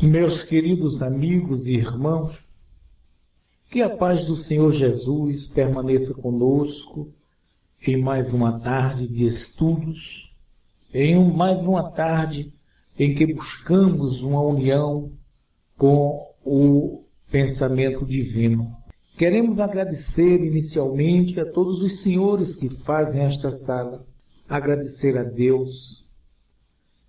Meus queridos amigos e irmãos, que a paz do Senhor Jesus permaneça conosco em mais uma tarde de estudos, mais uma tarde em que buscamos uma união com o pensamento divino. Queremos agradecer inicialmente a todos os senhores que fazem esta sala, agradecer a Deus,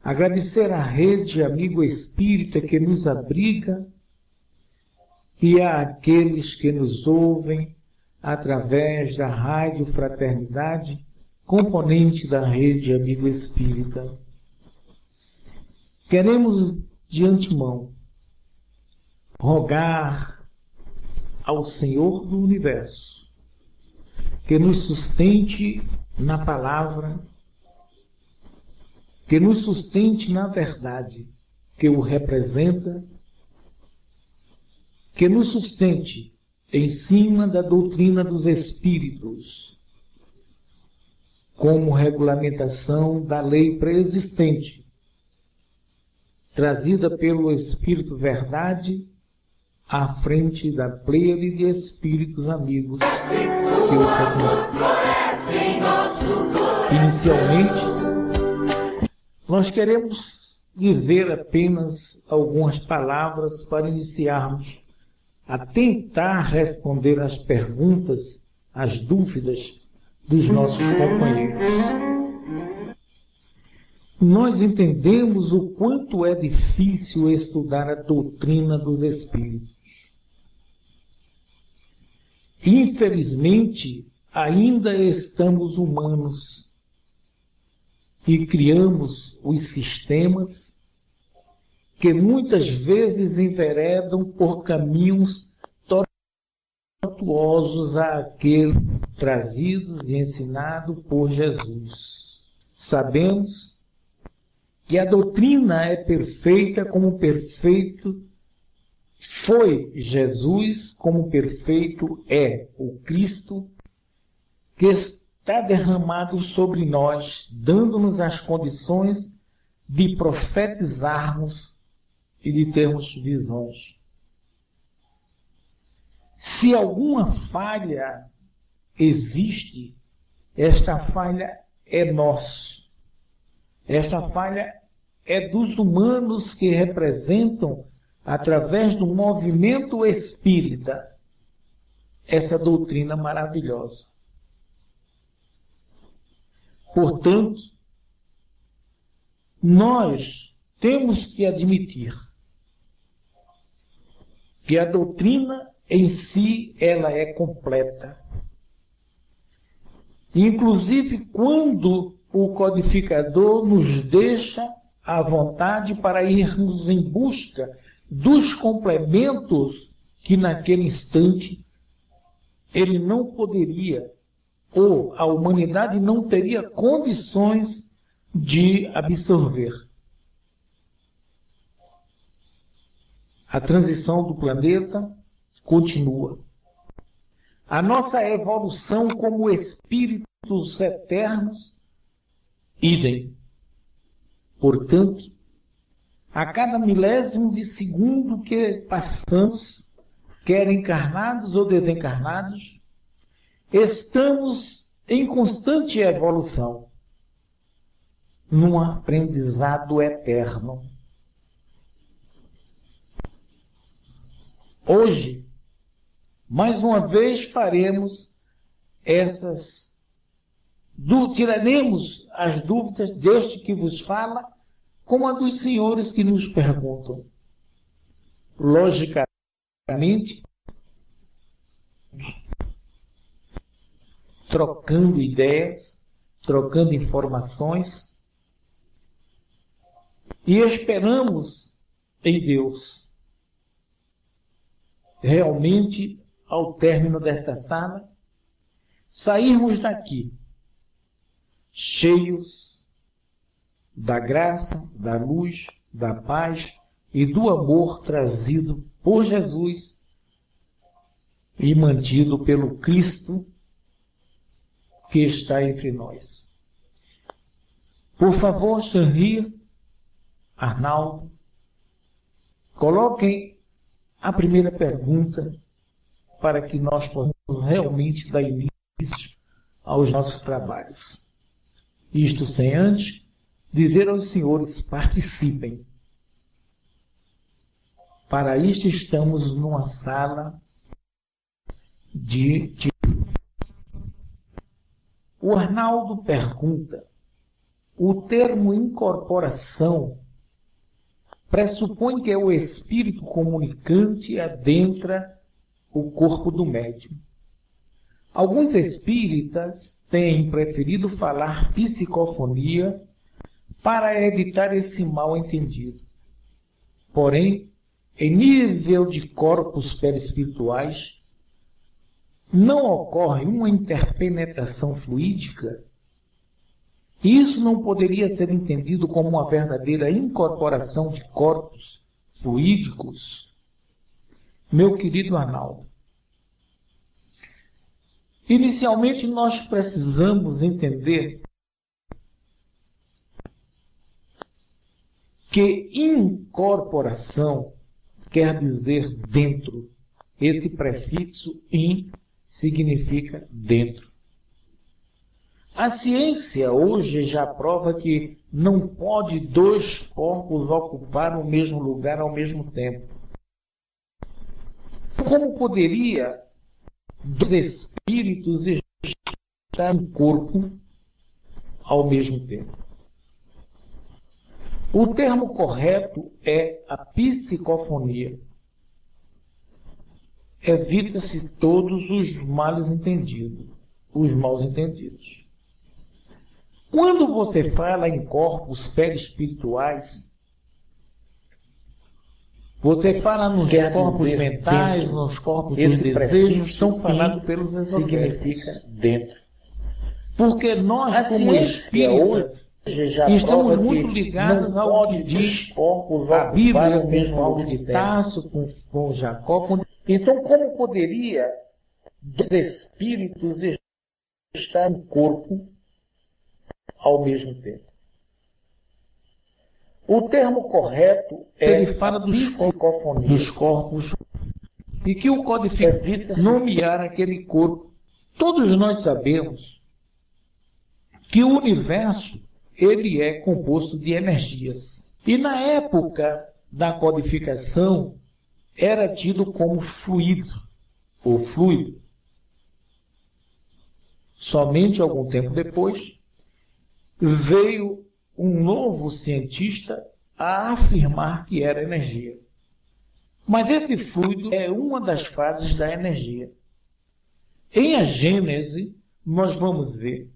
agradecer à Rede Amigo Espírita que nos abriga e àqueles que nos ouvem através da Rádio Fraternidade, componente da Rede Amigo Espírita. Queremos, de antemão, rogar ao Senhor do Universo que nos sustente na palavra, que nos sustente na verdade que o representa, que nos sustente em cima da doutrina dos Espíritos, como regulamentação da lei preexistente, trazida pelo Espírito Verdade à frente da pleiade de Espíritos amigos que o seguem. Inicialmente, nós queremos dizer apenas algumas palavras para iniciarmos a tentar responder às perguntas, às dúvidas dos nossos companheiros. Nós entendemos o quanto é difícil estudar a doutrina dos Espíritos. Infelizmente, ainda estamos humanos e criamos os sistemas que muitas vezes enveredam por caminhos tortuosos àqueles trazidos e ensinados por Jesus. Sabemos que a doutrina é perfeita como perfeito foi Jesus, como perfeito é o Cristo, que está derramado sobre nós, dando-nos as condições de profetizarmos e de termos visões. Se alguma falha existe, esta falha é nossa. Esta falha é dos humanos que representam, através do movimento espírita, essa doutrina maravilhosa. Portanto, nós temos que admitir que a doutrina em si ela é completa. Inclusive quando o codificador nos deixa à vontade para irmos em busca dos complementos que naquele instante ele não poderia, ou a humanidade não teria condições de absorver. A transição do planeta continua. A nossa evolução como espíritos eternos, idem. Portanto, a cada milésimo de segundo que passamos, quer encarnados ou desencarnados, estamos em constante evolução, num aprendizado eterno. Hoje, mais uma vez faremos tiraremos as dúvidas deste que vos fala, como a dos senhores que nos perguntam. Logicamente, trocando ideias, trocando informações, e esperamos em Deus. Realmente, ao término desta sala, sairmos daqui cheios da graça, da luz, da paz e do amor trazido por Jesus e mantido pelo Cristo que está entre nós. Por favor, Xanri, Arnaldo, Coloquem a primeira pergunta para que nós possamos realmente dar início aos nossos trabalhos. Isto sem antes dizer aos senhores: participem. Para isto estamos numa sala de... O Arnaldo pergunta: o termo incorporação pressupõe que é o espírito comunicante adentra o corpo do médium. Alguns espíritas têm preferido falar psicofonia para evitar esse mal entendido. Porém, em nível de corpos perispirituais, não ocorre uma interpenetração fluídica? Isso não poderia ser entendido como uma verdadeira incorporação de corpos fluídicos? Meu querido Arnaldo, inicialmente nós precisamos entender que incorporação quer dizer dentro. Esse prefixo in significa dentro. A ciência hoje já prova que não pode dois corpos ocupar o mesmo lugar ao mesmo tempo. Como poderia dois espíritos estar no corpo ao mesmo tempo? O termo correto é a psicofonia. Evita-se todos os males entendidos, os maus entendidos. Quando você fala em corpos perispirituais, você fala nos corpos mentais, dentro. Nos corpos dos desejos, estão falando pelos esotéricos. Significa dentro. Porque nós, como espíritas, estamos muito ligados ao que diz a Bíblia, com Paulo de Tarso, com Jacó. Então, como poderia dois espíritos estar no corpo ao mesmo tempo? O termo correto é... Ele fala dos corpos e que o codifica nomear aquele corpo. Todos nós sabemos que o universo ele é composto de energias. E na época da codificação era tido como fluido ou fluido. Somente algum tempo depois veio um novo cientista a afirmar que era energia. Mas esse fluido é uma das fases da energia. Em a Gênese, nós vamos ver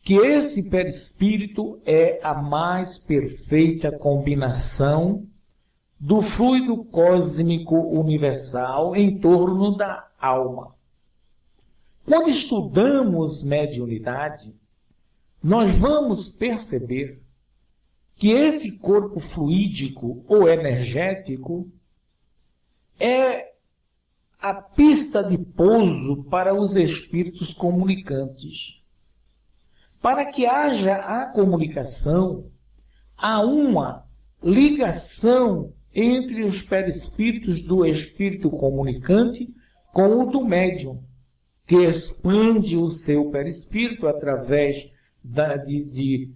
que esse perispírito é a mais perfeita combinação do fluido cósmico universal em torno da alma. Quando estudamos mediunidade, nós vamos perceber que esse corpo fluídico ou energético é a pista de pouso para os espíritos comunicantes. Para que haja a comunicação, há uma ligação entre os perispíritos do espírito comunicante com o do médium, que expande o seu perispírito através de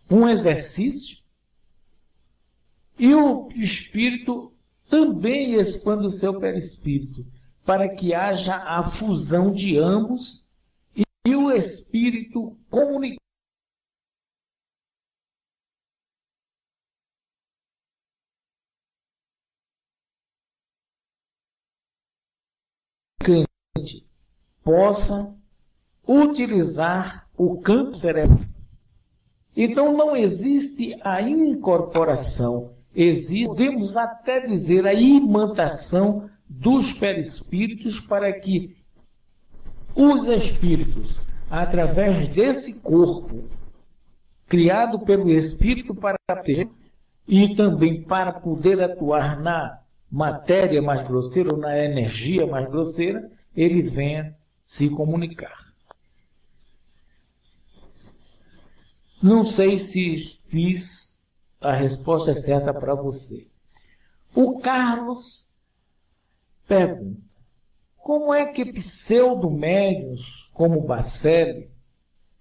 um exercício, e o espírito também expande o seu perispírito, para que haja a fusão de ambos e o espírito comunicante possa utilizar o campo cerebral. Então não existe a incorporação, podemos até dizer a imantação dos perispíritos, para que os espíritos, através desse corpo criado pelo espírito para ter e também para poder atuar na matéria mais grosseira ou na energia mais grosseira, ele venha se comunicar. Não sei se fiz a resposta certa para você. O Carlos pergunta: como é que pseudo-médiuns como Bacelli,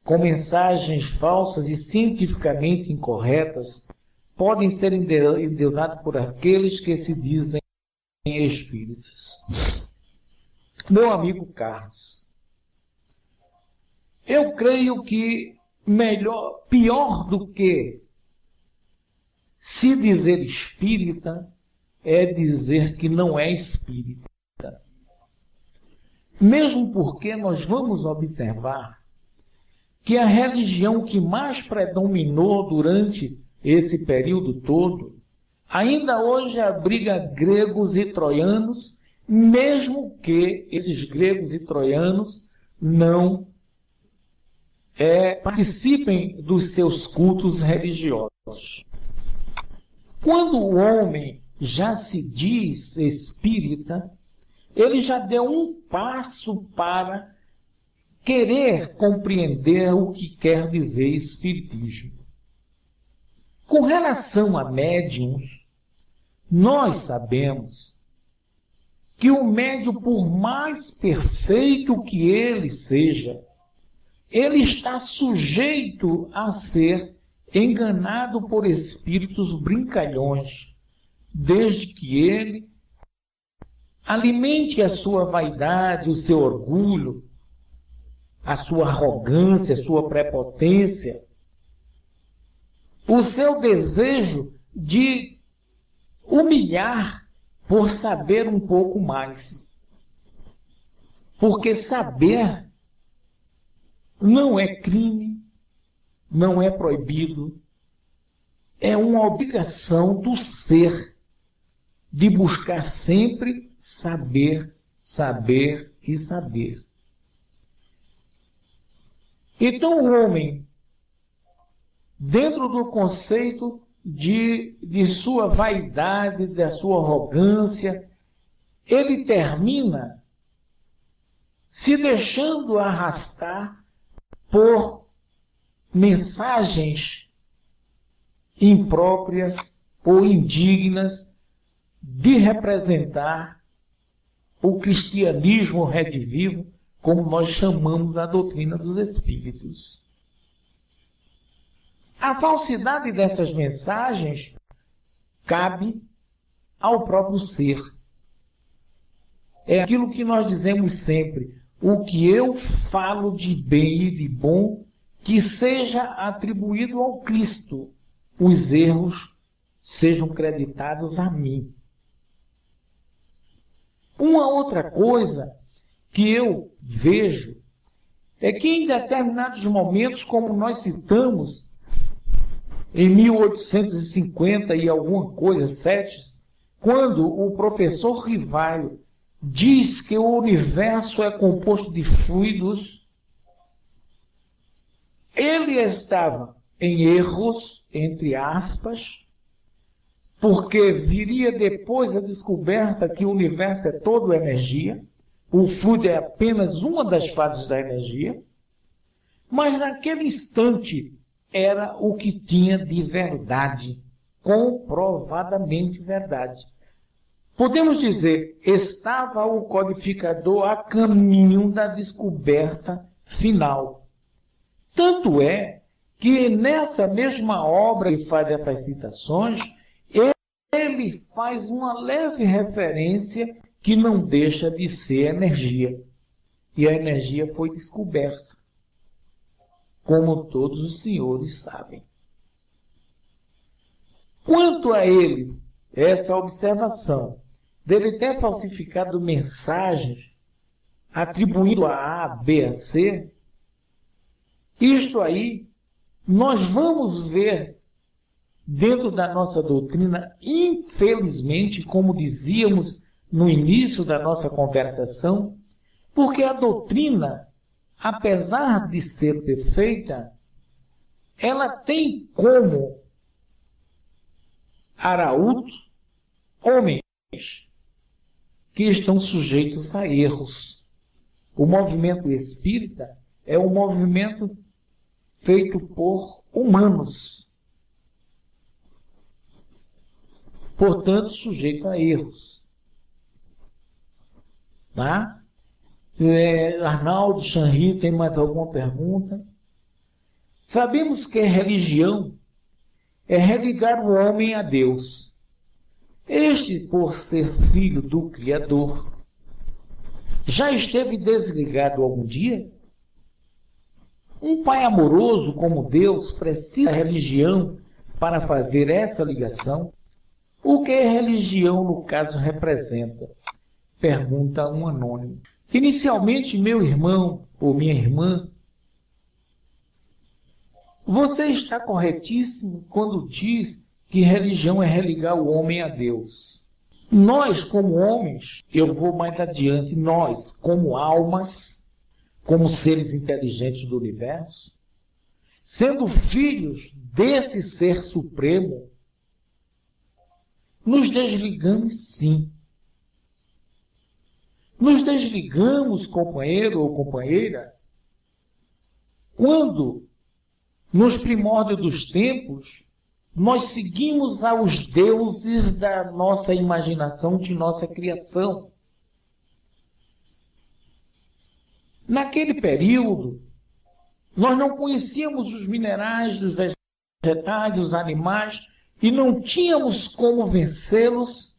com mensagens falsas e cientificamente incorretas, podem ser endeusados por aqueles que se dizem espíritas? Meu amigo Carlos, eu creio que pior do que se dizer espírita é dizer que não é espírita. Mesmo porque nós vamos observar que a religião que mais predominou durante esse período todo, ainda hoje abriga gregos e troianos, mesmo que esses gregos e troianos não participem dos seus cultos religiosos. Quando o homem já se diz espírita, ele já deu um passo para querer compreender o que quer dizer espiritismo. Com relação a médiums, nós sabemos que o médium, por mais perfeito que ele seja, ele está sujeito a ser enganado por espíritos brincalhões, desde que ele alimente a sua vaidade, o seu orgulho, a sua arrogância, a sua prepotência, o seu desejo de humilhar por saber um pouco mais. Porque saber não é crime, não é proibido, é uma obrigação do ser de buscar sempre saber, saber e saber. Então o homem, dentro do conceito de sua vaidade, da sua arrogância, ele termina se deixando arrastar por mensagens impróprias ou indignas de representar o cristianismo redivivo, como nós chamamos a doutrina dos espíritos. A falsidade dessas mensagens cabe ao próprio ser. É aquilo que nós dizemos sempre: o que eu falo de bem e de bom, que seja atribuído ao Cristo, os erros sejam creditados a mim. Uma outra coisa que eu vejo é que em determinados momentos, como nós citamos, em 1850 e alguma coisa, 7, quando o professor Rivaio diz que o universo é composto de fluidos, ele estava em erros, entre aspas, porque viria depois a descoberta que o universo é todo energia, o fluido é apenas uma das fases da energia, mas naquele instante era o que tinha de verdade, comprovadamente verdade. Podemos dizer, estava o codificador a caminho da descoberta final. Tanto é que nessa mesma obra que faz essas citações, ele faz uma leve referência que não deixa de ser energia. E a energia foi descoberta, como todos os senhores sabem. Quanto a ele, essa observação dele ter falsificado mensagens atribuindo a A, B, a C, isto aí nós vamos ver dentro da nossa doutrina, infelizmente, como dizíamos no início da nossa conversação, porque a doutrina, apesar de ser perfeita, ela tem como arauto homens que estão sujeitos a erros. O movimento espírita é um movimento feito por humanos, portanto, sujeito a erros. Tá? Arnaldo, Chanri, tem mais alguma pergunta? Sabemos que a religião é religar o homem a Deus. Este, por ser filho do Criador, já esteve desligado algum dia? Um pai amoroso como Deus precisa da religião para fazer essa ligação? O que a religião, no caso, representa? Pergunta um anônimo. Inicialmente, meu irmão ou minha irmã, você está corretíssimo quando diz que religião é religar o homem a Deus. Nós, como homens, eu vou mais adiante, nós, como almas, como seres inteligentes do universo, sendo filhos desse ser supremo, nos desligamos sim. Nos desligamos, companheiro ou companheira, quando, nos primórdios dos tempos, nós seguimos aos deuses da nossa imaginação, de nossa criação. Naquele período, nós não conhecíamos os minerais, os vegetais, os animais, e não tínhamos como vencê-los,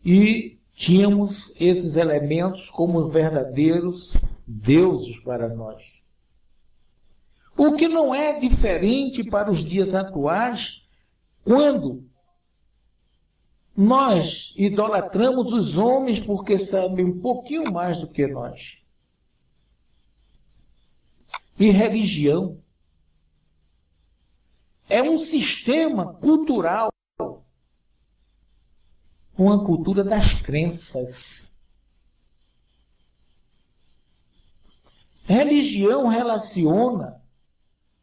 e tínhamos esses elementos como verdadeiros deuses para nós. O que não é diferente para os dias atuais, quando nós idolatramos os homens porque sabem um pouquinho mais do que nós. E religião é um sistema cultural, uma cultura das crenças. Religião relaciona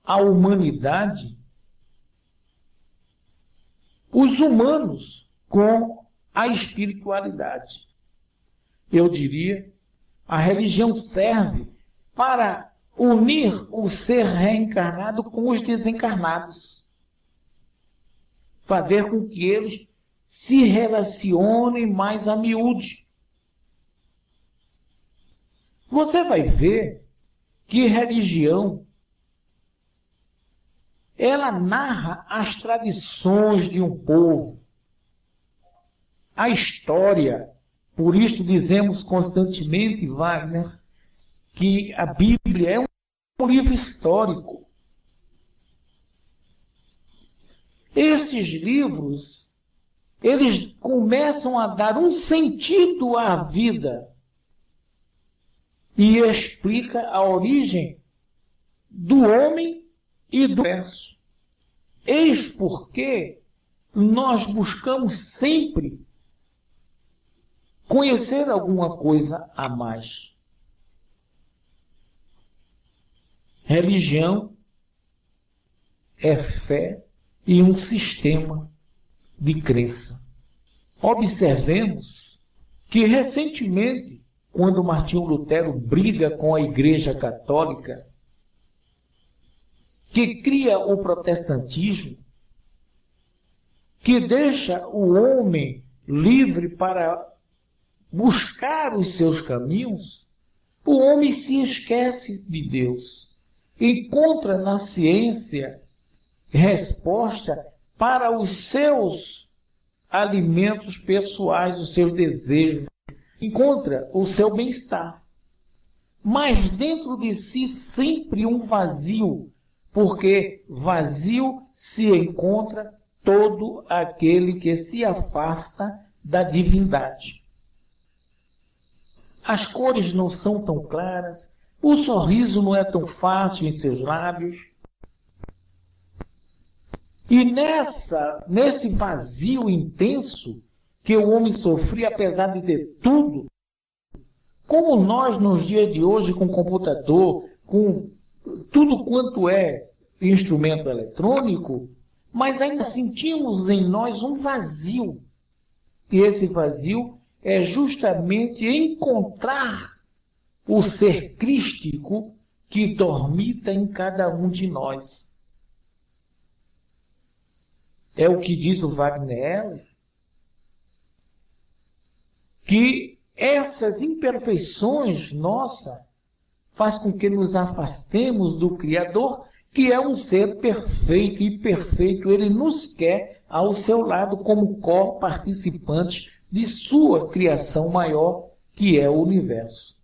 a humanidade, os humanos, com a espiritualidade. Eu diria, a religião serve para unir o ser reencarnado com os desencarnados, fazer com que eles se relacionem mais a miúde. Você vai ver que religião, ela narra as tradições de um povo, a história. Por isso dizemos constantemente, Wagner, que a Bíblia é um livro histórico. Esses livros, eles começam a dar um sentido à vida e explica a origem do homem e do universo. Eis porque nós buscamos sempre conhecer alguma coisa a mais. Religião é fé e um sistema de crença. Observemos que recentemente, quando Martinho Lutero briga com a Igreja Católica, que cria o protestantismo, que deixa o homem livre para buscar os seus caminhos, o homem se esquece de Deus. Encontra na ciência resposta para os seus alimentos pessoais, os seus desejos. Encontra o seu bem-estar. Mas dentro de si sempre um vazio, porque vazio se encontra todo aquele que se afasta da divindade. As cores não são tão claras, o sorriso não é tão fácil em seus lábios. E nesse vazio intenso que o homem sofria, apesar de ter tudo, como nós nos dias de hoje, com computador, com tudo quanto é instrumento eletrônico, mas ainda sentimos em nós um vazio. E esse vazio é justamente encontrar o ser crístico que dormita em cada um de nós. É o que diz o Wagner Heller, que essas imperfeições nossas faz com que nos afastemos do Criador, que é um ser perfeito e perfeito. Ele nos quer ao seu lado como co-participante de sua criação maior, que é o universo.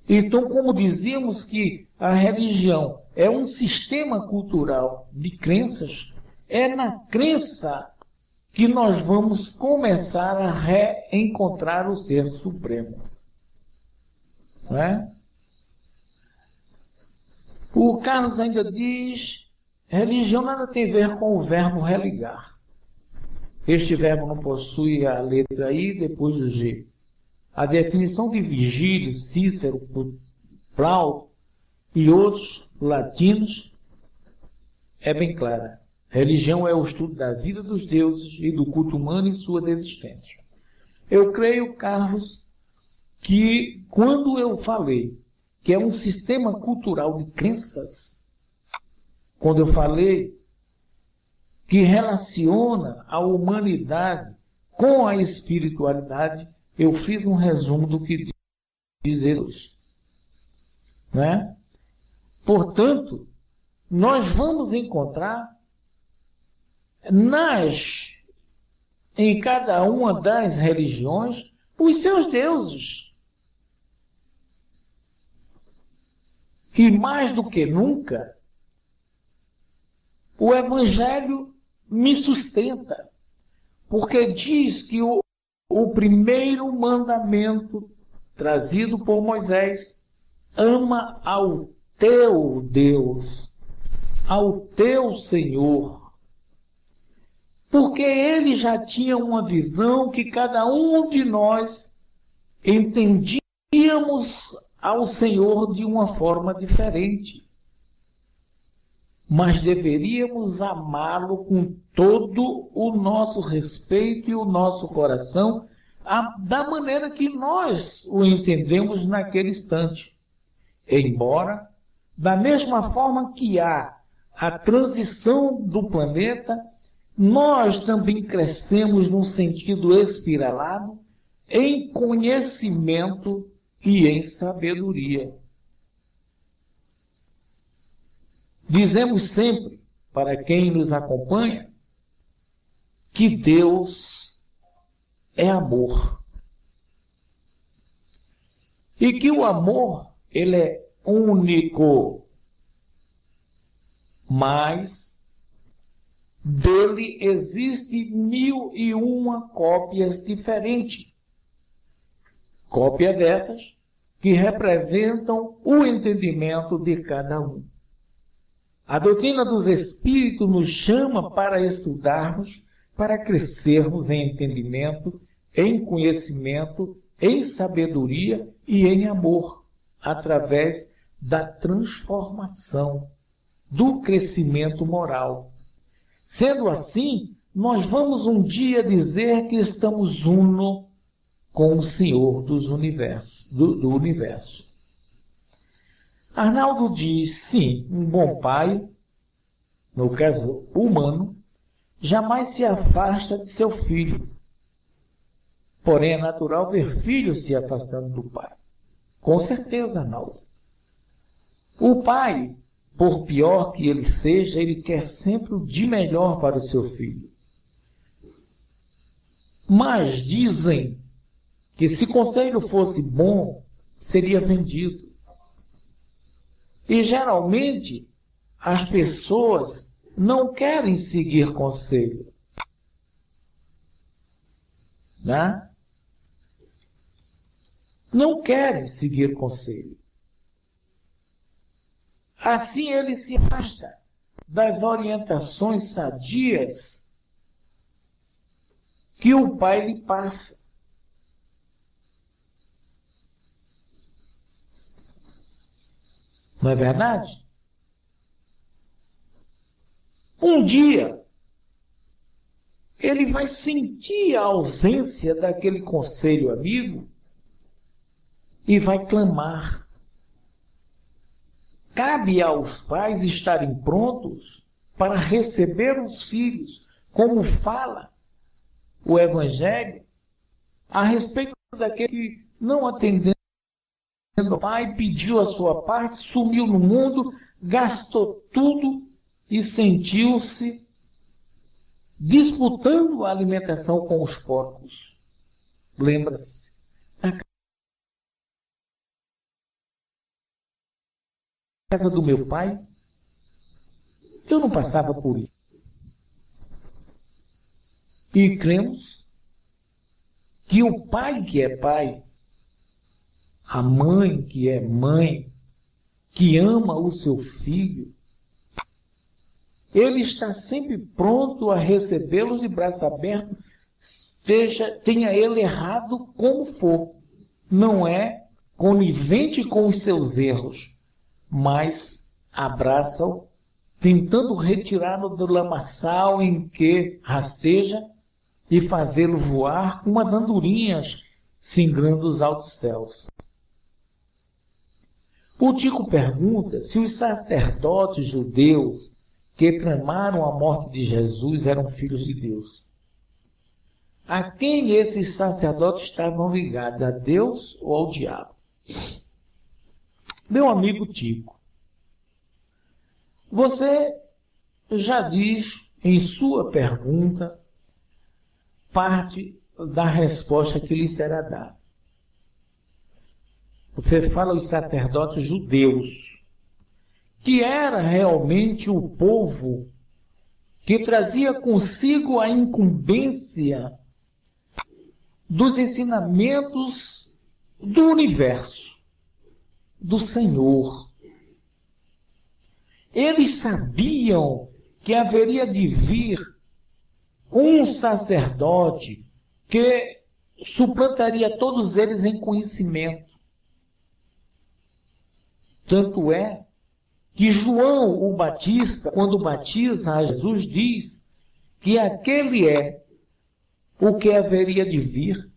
Então, como dizíamos que a religião é um sistema cultural de crenças, é na crença que nós vamos começar a reencontrar o Ser Supremo. Não é? O Carlos ainda diz, religião nada tem a ver com o verbo religar. Este verbo não possui a letra I depois do G. A definição de Virgílio, Cícero, Plauto e outros latinos é bem clara. Religião é o estudo da vida dos deuses e do culto humano e sua desistência. Eu creio, Carlos, que quando eu falei que é um sistema cultural de crenças, quando eu falei que relaciona a humanidade com a espiritualidade, eu fiz um resumo do que diz Jesus. Né? Portanto, nós vamos encontrar em cada uma das religiões os seus deuses. E mais do que nunca, o Evangelho me sustenta, porque diz que o primeiro mandamento trazido por Moisés: ama ao teu Deus, ao teu Senhor. Porque ele já tinha uma visão que cada um de nós entendíamos ao Senhor de uma forma diferente. Mas deveríamos amá-lo com todo o nosso respeito e o nosso coração, da maneira que nós o entendemos naquele instante. Embora, da mesma forma que há a transição do planeta, nós também crescemos num sentido espiralado em conhecimento e em sabedoria. Dizemos sempre, para quem nos acompanha, que Deus é amor. E que o amor, ele é único. Mas dele existe 1001 cópias diferentes. Cópias dessas que representam o entendimento de cada um. A doutrina dos Espíritos nos chama para estudarmos, para crescermos em entendimento, em conhecimento, em sabedoria e em amor, através da transformação, do crescimento moral. Sendo assim, nós vamos um dia dizer que estamos uno com o Senhor dos universos, do universo. Arnaldo diz, sim, um bom pai, no caso humano, jamais se afasta de seu filho. Porém, é natural ver filhos se afastando do pai. Com certeza, Arnaldo. O pai, por pior que ele seja, ele quer sempre o de melhor para o seu filho. Mas dizem que se conselho fosse bom, seria vendido. E geralmente as pessoas não querem seguir conselho. Né? Não querem seguir conselho. Assim ele se afasta das orientações sadias que o pai lhe passa. Não é verdade? Um dia, ele vai sentir a ausência daquele conselho amigo e vai clamar cabe aos pais estarem prontos para receber os filhos, como fala o Evangelho, a respeito daquele que, não atendendo o pai, pediu a sua parte, sumiu no mundo, gastou tudo e sentiu-se disputando a alimentação com os porcos. Lembra-se? Na casa do meu pai, eu não passava por isso. E cremos que o pai que é pai, a mãe que é mãe, que ama o seu filho, ele está sempre pronto a recebê-los de braço aberto, tenha ele errado como for. Não é conivente com os seus erros, mas abraça-o, tentando retirá-lo do lamaçal em que rasteja e fazê-lo voar com umas andorinhas singrando os altos céus. O Tico pergunta se os sacerdotes judeus que tramaram a morte de Jesus eram filhos de Deus. A quem esses sacerdotes estavam ligados? A Deus ou ao diabo? Meu amigo Tico, você já diz em sua pergunta parte da resposta que lhe será dada. Você fala os sacerdotes judeus, que era realmente o povo que trazia consigo a incumbência dos ensinamentos do universo, do Senhor. Eles sabiam que haveria de vir um sacerdote que suplantaria todos eles em conhecimento. Tanto é que João o Batista, quando batiza a Jesus, diz que aquele é o que haveria de vir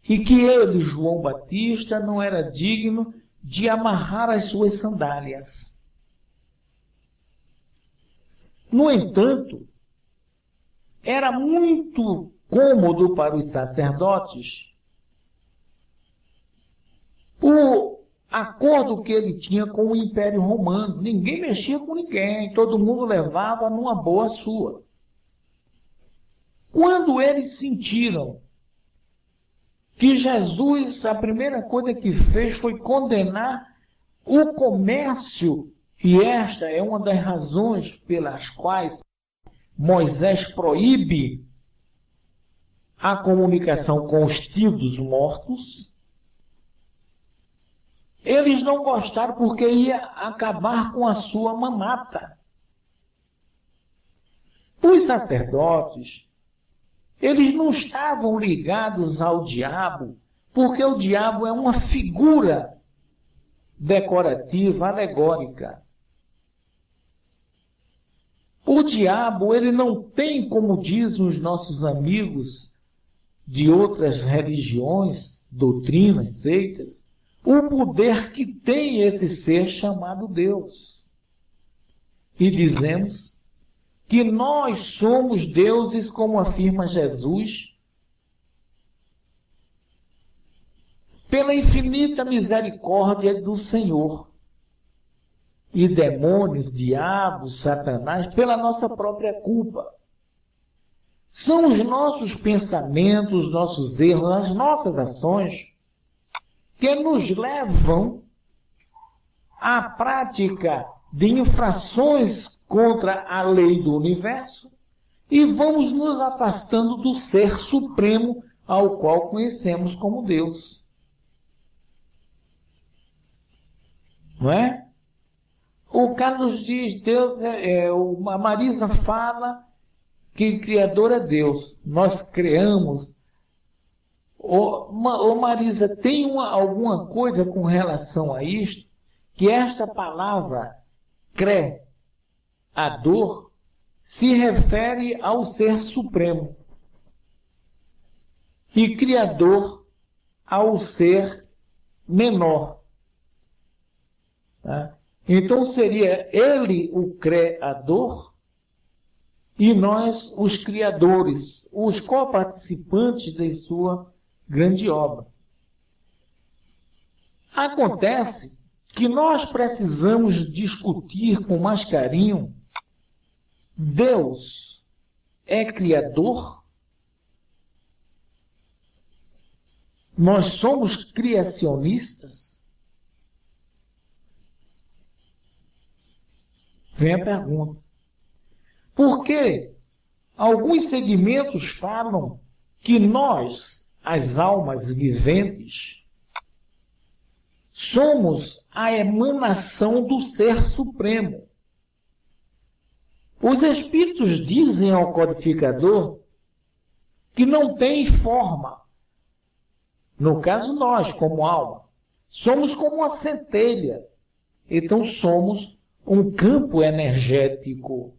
e que ele, João Batista, não era digno de amarrar as suas sandálias. No entanto, era muito cômodo para os sacerdotes o acordo que ele tinha com o Império Romano. Ninguém mexia com ninguém, todo mundo levava numa boa sua. Quando eles sentiram que Jesus, a primeira coisa que fez foi condenar o comércio, e esta é uma das razões pelas quais Moisés proíbe a comunicação com os tidos mortos, eles não gostaram porque ia acabar com a sua mamata. Os sacerdotes, eles não estavam ligados ao diabo, porque o diabo é uma figura decorativa, alegórica. O diabo, ele não tem, como dizem os nossos amigos de outras religiões, doutrinas, seitas, o poder que tem esse ser chamado Deus. E dizemos que nós somos deuses, como afirma Jesus, pela infinita misericórdia do Senhor. E demônios, diabos, Satanás, pela nossa própria culpa. São os nossos pensamentos, nossos erros, as nossas ações que nos levam à prática de infrações contra a lei do universo e vamos nos afastando do ser supremo ao qual conhecemos como Deus. Não é? O Carlos diz, Deus a Marisa fala que o Criador é Deus. Nós criamos. Ô Marisa, tem alguma coisa com relação a isto? Que esta palavra, Criador, se refere ao Ser Supremo. E Criador ao Ser menor. Tá? Então seria ele o criador e nós os criadores, os coparticipantes de sua grande obra. Acontece que nós precisamos discutir com mais carinho: Deus é criador? Nós somos criacionistas? Vem a pergunta. Porque alguns segmentos falam que nós, as almas viventes, somos a emanação do Ser Supremo. Os espíritos dizem ao codificador que não tem forma. No caso, nós, como alma, somos como uma centelha. Então, somos um campo energético.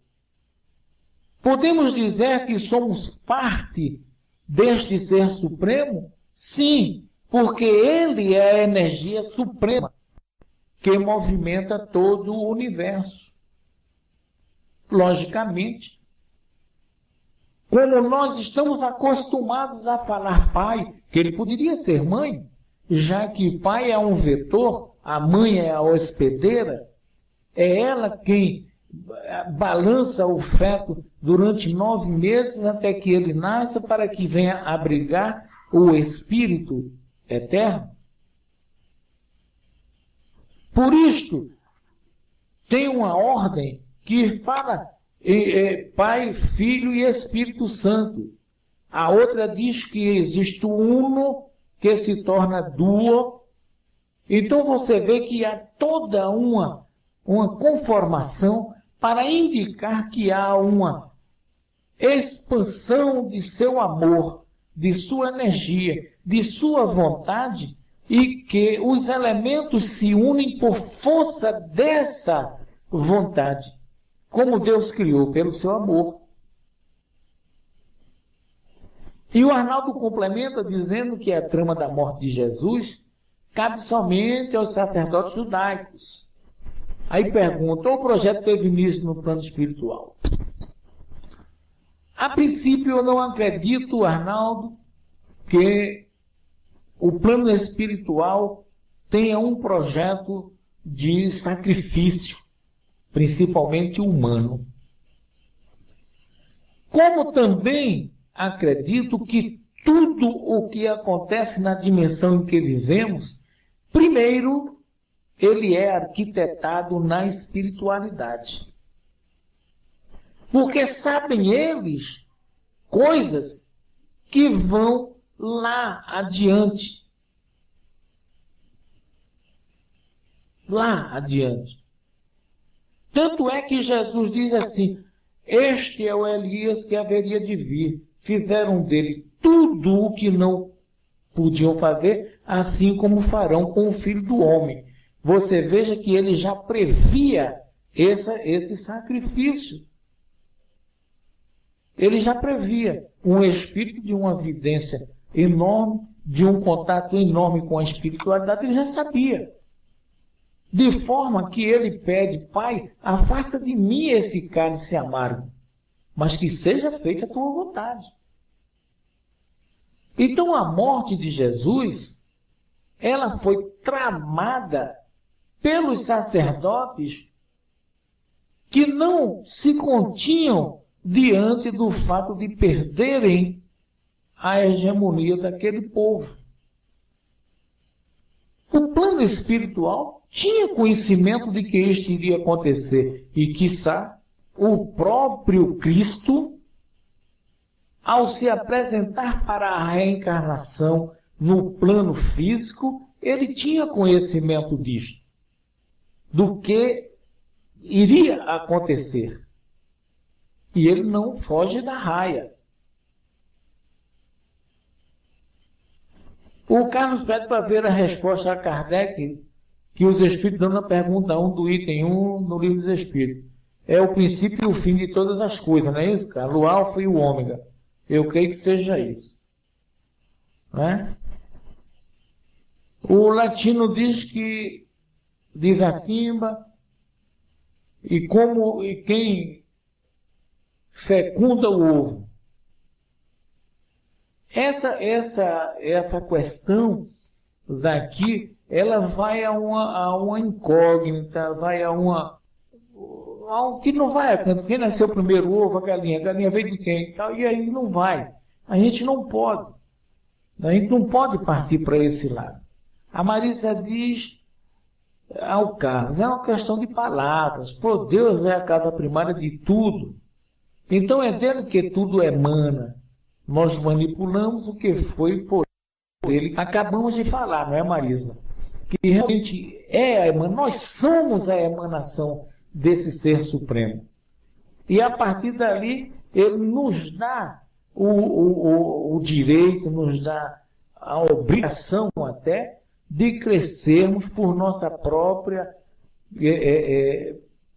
Podemos dizer que somos parte deste Ser Supremo? Sim, porque ele é a energia suprema que movimenta todo o universo. Logicamente, como nós estamos acostumados a falar pai, que ele poderia ser mãe, já que pai é um vetor, a mãe é a hospedeira, é ela quem balança o feto durante 9 meses até que ele nasça, para que venha abrigar o espírito eterno. Por isto, tem uma ordem que fala Pai, Filho e Espírito Santo. A outra diz que existe o uno que se torna duo. Então você vê que há toda uma conformação para indicar que há uma expansão de seu amor, de sua energia, de sua vontade, e que os elementos se unem por força dessa vontade, como Deus criou pelo seu amor. E o Arnaldo complementa dizendo que a trama da morte de Jesus cabe somente aos sacerdotes judaicos. Aí pergunta: o projeto teve início no plano espiritual? A princípio, eu não acredito, Arnaldo, que o plano espiritual tenha um projeto de sacrifício, principalmente humano. Como também acredito que tudo o que acontece na dimensão em que vivemos, primeiro, ele é arquitetado na espiritualidade. Porque sabem eles coisas que vão lá adiante. Lá adiante. Tanto é que Jesus diz assim: este é o Elias que haveria de vir. Fizeram dele tudo o que não podiam fazer, assim como farão com o Filho do Homem. Você veja que ele já previa esse sacrifício. Ele já previa um espírito de uma vidência enorme, de um contato enorme com a espiritualidade, ele já sabia. De forma que ele pede: Pai, afasta de mim esse cálice amargo, mas que seja feita a tua vontade. Então a morte de Jesus, ela foi tramada pelos sacerdotes que não se continham diante do fato de perderem a hegemonia daquele povo. O plano espiritual tinha conhecimento de que isto iria acontecer e, quiçá, o próprio Cristo, ao se apresentar para a reencarnação no plano físico, ele tinha conhecimento disto, do que iria acontecer. E ele não foge da raia. O Carlos pede para ver a resposta a Kardec, que os Espíritos dão na pergunta 1 do item 1 no Livro dos Espíritos. É o princípio e o fim de todas as coisas, não é isso, cara? O alfa e o ômega. Eu creio que seja isso. Não é? O latino diz a Simba, e quem fecunda o ovo. Essa questão daqui, ela vai a uma incógnita, vai a algo que não vai. Quem nasceu primeiro ovo, a galinha veio de quem? E aí não vai. A gente não pode partir para esse lado. A Marisa diz ao Carlos, é uma questão de palavras. Pô, Deus é a causa primária de tudo. Então é dele que tudo emana. Nós manipulamos o que foi por ele. Acabamos de falar, não é, Marisa? Que realmente nós somos a emanação desse Ser Supremo. E a partir dali, ele nos dá o direito, nos dá a obrigação até de crescermos por nossa própria,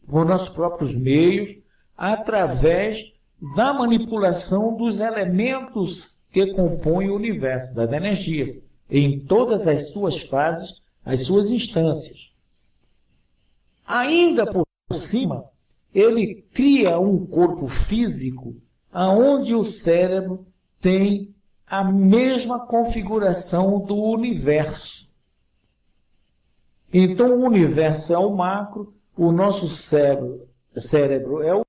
por nossos próprios meios, através da manipulação dos elementos que compõem o universo, das energias, em todas as suas fases, as suas instâncias. Ainda por cima, ele cria um corpo físico onde o cérebro tem a mesma configuração do universo. Então, o universo é o macro, o nosso cérebro é o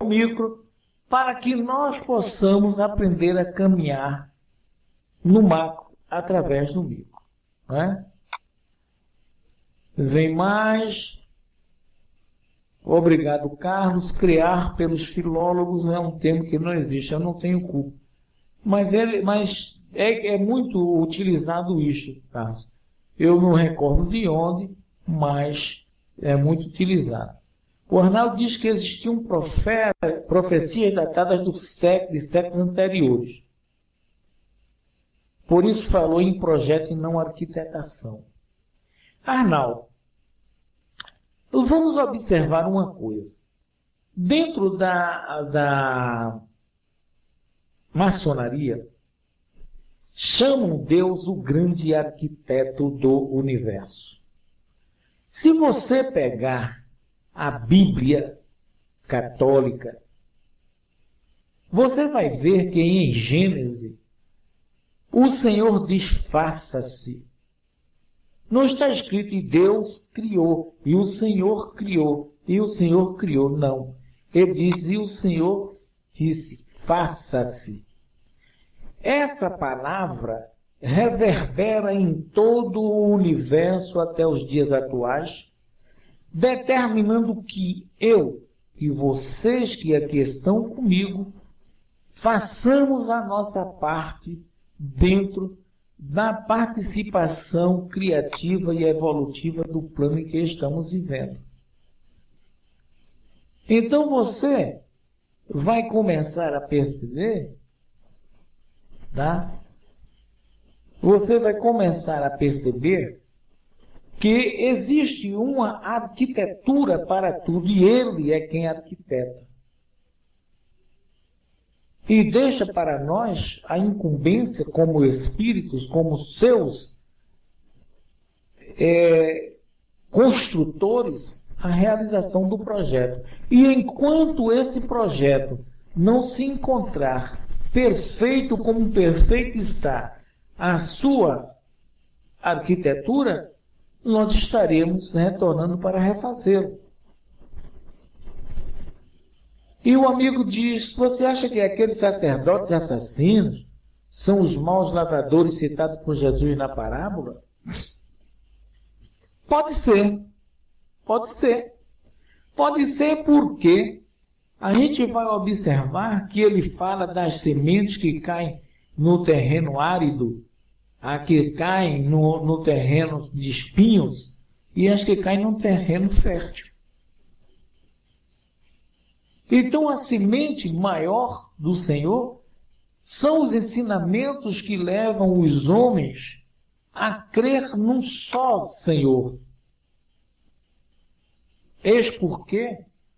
micro, para que nós possamos aprender a caminhar no macro através do micro. Não é? Vem mais. Obrigado, Carlos. Criar pelos filólogos é um termo que não existe, eu não tenho culpa. Mas é muito utilizado isso, Carlos. Eu não recordo de onde, mas é muito utilizado. O Arnaldo diz que existiam profecias datadas de séculos anteriores. Por isso falou em projeto e não arquitetação. Arnaldo, vamos observar uma coisa. Dentro da maçonaria, chamam Deus o grande arquiteto do universo. Se você pegar a Bíblia católica, você vai ver que em Gênesis, o Senhor diz faça-se. Não está escrito e Deus criou, e o Senhor criou, e o Senhor criou. Não. Ele diz e o Senhor disse faça-se. Essa palavra reverbera em todo o universo até os dias atuais, determinando que eu e vocês que aqui estão comigo façamos a nossa parte dentro da participação criativa e evolutiva do plano em que estamos vivendo. Então você vai começar a perceber, tá? Você vai começar a perceber que existe uma arquitetura para tudo e ele é quem arquiteta. E deixa para nós a incumbência como espíritos, como seus construtores, a realização do projeto. E enquanto esse projeto não se encontrar perfeito como perfeito está a sua arquitetura, nós estaremos retornando para refazê-lo. E o amigo diz, você acha que aqueles sacerdotes assassinos são os maus lavradores citados por Jesus na parábola? Pode ser. Pode ser. Pode ser porque a gente vai observar que ele fala das sementes que caem no terreno árido, as que caem no terreno de espinhos e as que caem no terreno fértil. Então a semente maior do Senhor são os ensinamentos que levam os homens a crer num só Senhor. Eis porque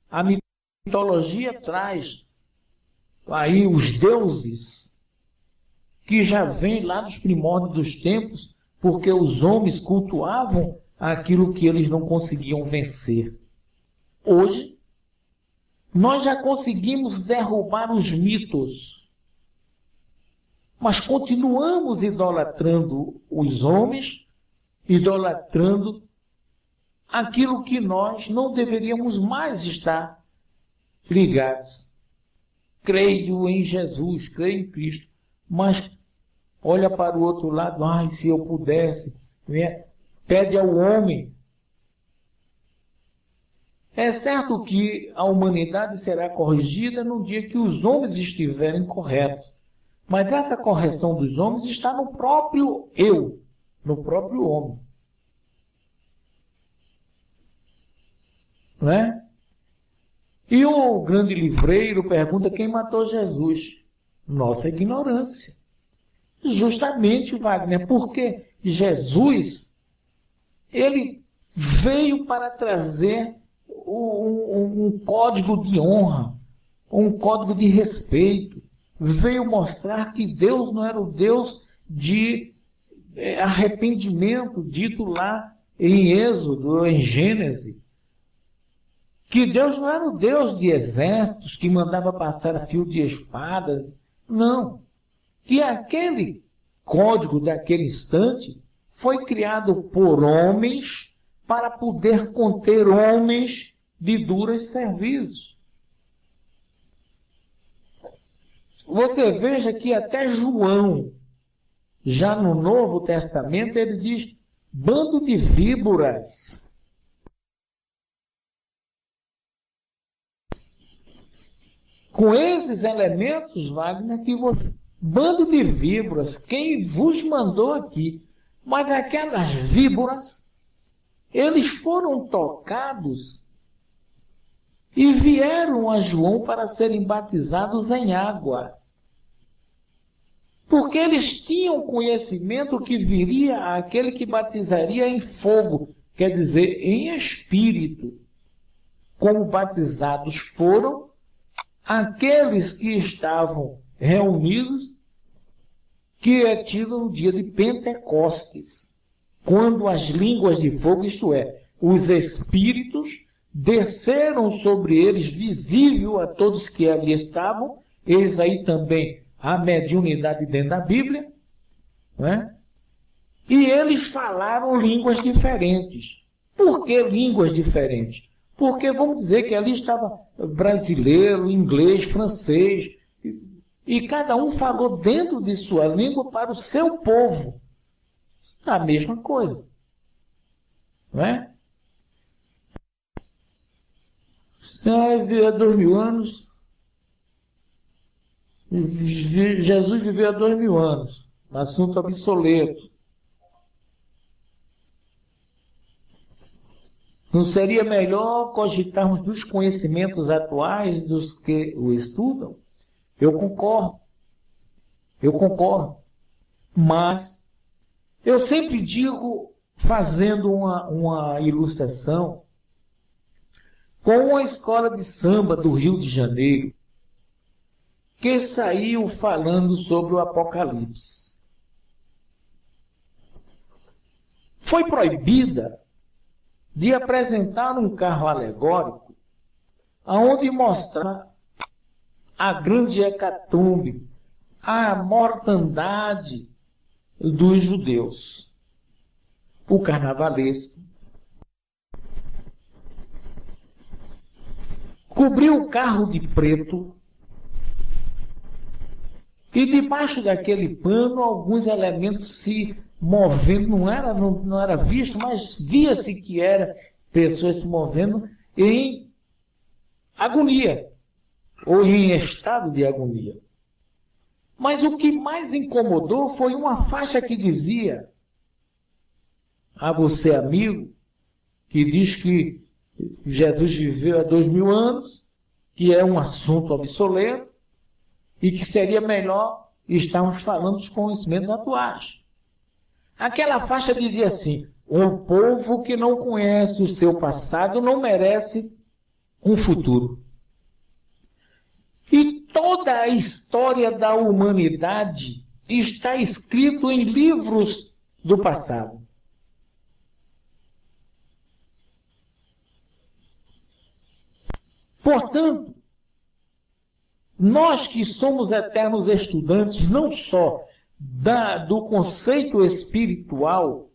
a mitologia traz aí os deuses que já vêm lá dos primórdios dos tempos, porque os homens cultuavam aquilo que eles não conseguiam vencer. Hoje, Nós já conseguimos derrubar os mitos, mas continuamos idolatrando os homens, idolatrando aquilo que nós não deveríamos mais estar ligados. Creio em Jesus, creio em Cristo, mas olha para o outro lado, ai, se eu pudesse, né? Pede ao homem. É certo que a humanidade será corrigida no dia que os homens estiverem corretos, mas essa correção dos homens está no próprio eu, no próprio homem. Né? E o grande livreiro pergunta quem matou Jesus. Nossa ignorância. Justamente, Wagner, porque Jesus, ele veio para trazer um código de honra, um código de respeito. Veio mostrar que Deus não era o Deus de arrependimento, dito lá em Êxodo, em Gênesis. Que Deus não era o Deus de exércitos que mandava passar a fio de espadas. Não. Que aquele código daquele instante foi criado por homens para poder conter homens de duras serviços. Você veja que até João, já no Novo Testamento, ele diz, bando de víboras. Com esses elementos, Wagner, que você... Bando de víboras, quem vos mandou aqui? Mas aquelas víboras, eles foram tocados e vieram a João para serem batizados em água. Porque eles tinham conhecimento que viria aquele que batizaria em fogo, quer dizer, em espírito. Como batizados foram aqueles que estavam reunidos, que é tido no dia de Pentecostes, quando as línguas de fogo, isto é, os espíritos, desceram sobre eles, visível a todos que ali estavam, eis aí também a mediunidade dentro da Bíblia, né? E eles falaram línguas diferentes. Por que línguas diferentes? Porque vamos dizer que ali estava brasileiro, inglês, francês, e cada um falou dentro de sua língua para o seu povo. A mesma coisa. Não é? Viveu há 2000 anos. Jesus viveu há 2000 anos. Assunto obsoleto. Não seria melhor cogitarmos dos conhecimentos atuais dos que o estudam? Eu concordo. Mas eu sempre digo, fazendo uma ilustração, com a escola de samba do Rio de Janeiro, que saiu falando sobre o Apocalipse. Foi proibida de apresentar um carro alegórico aonde mostrar a grande hecatombe, a mortandade dos judeus. O carnavalesco cobriu o carro de preto e debaixo daquele pano alguns elementos se movendo, não era visto, mas via-se que era pessoas se movendo em agonia, ou em estado de agonia. Mas o que mais incomodou foi uma faixa que dizia a você, amigo, que diz que Jesus viveu há 2000 anos, que é um assunto obsoleto, e que seria melhor estarmos falando dos conhecimentos atuais. Aquela faixa dizia assim, o povo que não conhece o seu passado não merece um futuro. E toda a história da humanidade está escrito em livros do passado. Portanto, nós que somos eternos estudantes, não só do conceito espiritual,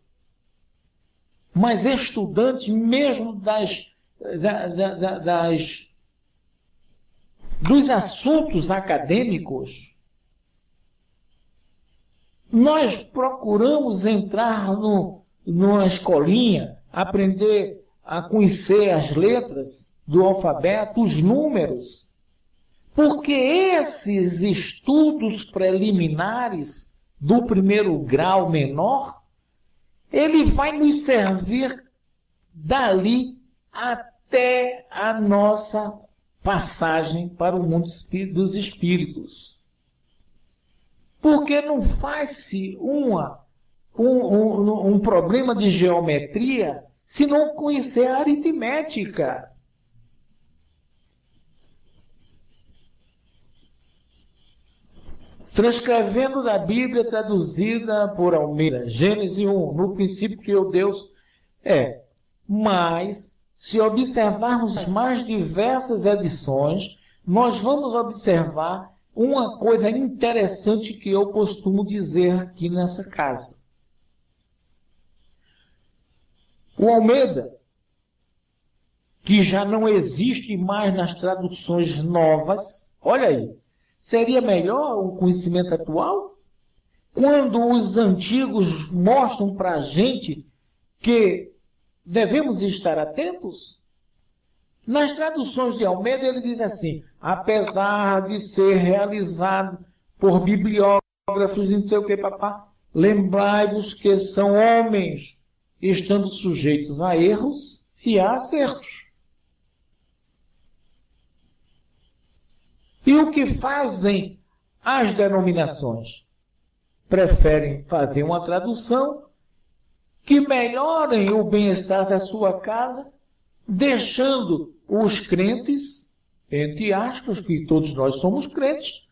mas estudantes mesmo dos assuntos acadêmicos, nós procuramos entrar numa escolinha, aprender a conhecer as letras do alfabeto, os números, porque esses estudos preliminares do primeiro grau menor, ele vai nos servir dali até a nossa passagem para o mundo dos espíritos. Porque não faz-se um problema de geometria se não conhecer a aritmética. Transcrevendo da Bíblia traduzida por Almeida, Gênesis 1, no princípio criou Deus, mas se observarmos as mais diversas edições, nós vamos observar uma coisa interessante que eu costumo dizer aqui nessa casa. O Almeida, que já não existe mais nas traduções novas, olha aí, seria melhor o conhecimento atual? Quando os antigos mostram para a gente que devemos estar atentos? Nas traduções de Almeida ele diz assim, apesar de ser realizado por bibliógrafos, não sei o que, papá, lembrai-vos que são homens, estando sujeitos a erros e a acertos. E o que fazem as denominações? Preferem fazer uma tradução que melhorem o bem-estar da sua casa, deixando os crentes, entre aspas, que todos nós somos crentes,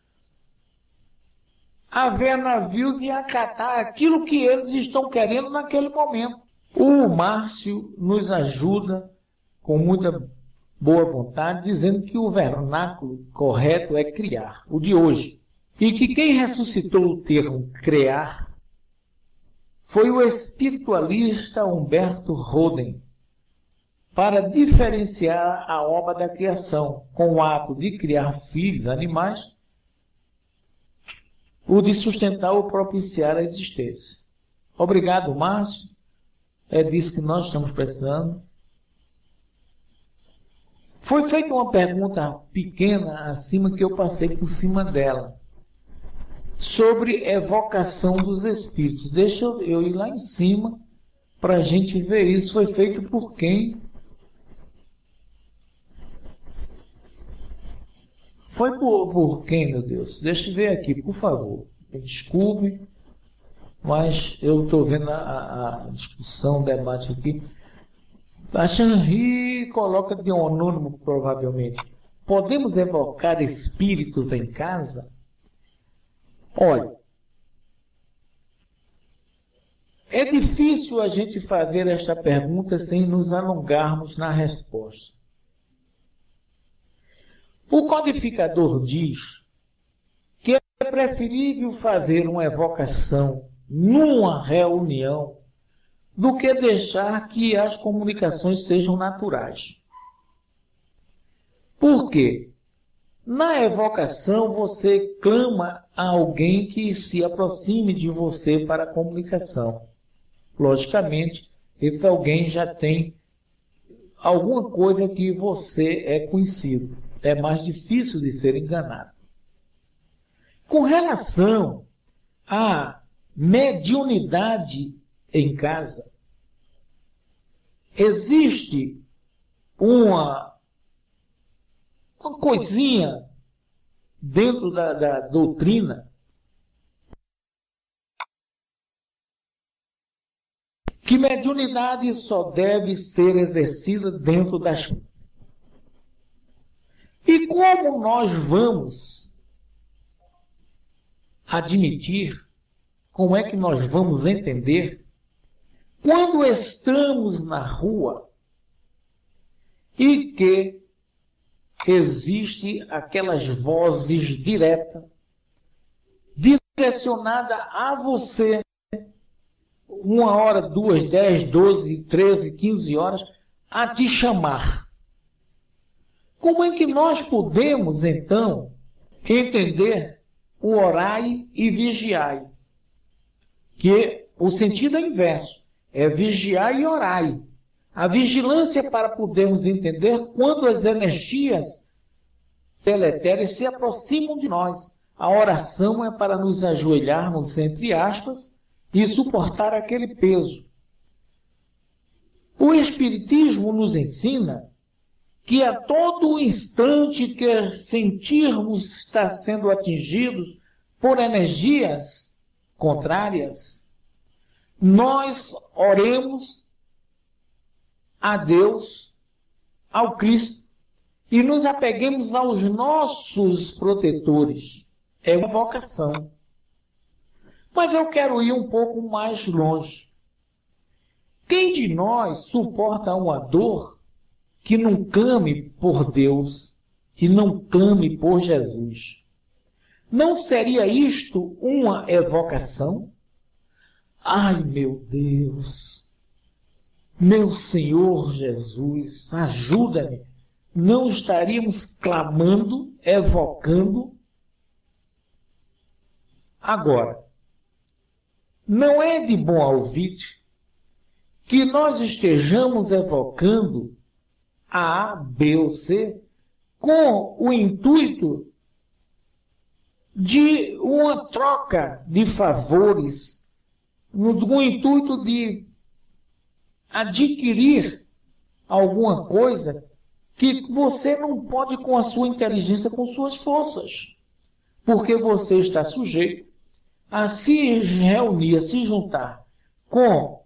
a ver navios e acatar aquilo que eles estão querendo naquele momento. O Márcio nos ajuda com muita boa vontade, dizendo que o vernáculo correto é criar, o de hoje. E que quem ressuscitou o termo criar foi o espiritualista Humberto Roden, para diferenciar a obra da criação, com o ato de criar filhos, animais, o de sustentar ou propiciar a existência. Obrigado, Márcio. É disso que nós estamos precisando. Foi feita uma pergunta pequena acima que eu passei por cima dela, sobre evocação dos espíritos. Deixa eu ir lá em cima para a gente ver isso. Foi feito por quem? Foi por quem, meu Deus? Deixa eu ver aqui, por favor. Me desculpe, mas eu estou vendo a discussão, o debate aqui. A Xanri coloca de um anônimo, provavelmente. Podemos evocar espíritos em casa? Olha, é difícil a gente fazer esta pergunta sem nos alongarmos na resposta. O codificador diz que é preferível fazer uma evocação numa reunião do que deixar que as comunicações sejam naturais. Por quê? Na evocação, você clama a alguém que se aproxime de você para a comunicação. Logicamente, esse alguém já tem alguma coisa que você é conhecido. É mais difícil de ser enganado. Com relação à mediunidade em casa, existe uma coisinha dentro da doutrina que mediunidade só deve ser exercida dentro das... E como nós vamos admitir, como é que nós vamos entender, quando estamos na rua e que existe aquelas vozes diretas, direcionada a você, 1 hora, 2, 10, 12, 13, 15 horas, a te chamar. Como é que nós podemos, então, entender o orai e vigiai? Que o sentido é inverso, é vigiai e orai. A vigilância é para podermos entender quando as energias deletérias se aproximam de nós. A oração é para nos ajoelharmos, entre aspas, e suportar aquele peso. O Espiritismo nos ensina que a todo instante que sentirmos estar sendo atingidos por energias contrárias, nós oremos a Deus, ao Cristo, e nos apeguemos aos nossos protetores. É uma vocação. Mas eu quero ir um pouco mais longe. Quem de nós suporta uma dor que não clame por Deus e não clame por Jesus? Não seria isto uma evocação? Ai, meu Deus! Meu Senhor Jesus, ajuda-me! Não estaríamos clamando, evocando? Agora, não é de bom alvite que nós estejamos evocando A, B ou C com o intuito de uma troca de favores, no intuito de adquirir alguma coisa que você não pode com a sua inteligência, com suas forças, porque você está sujeito a se reunir, a se juntar com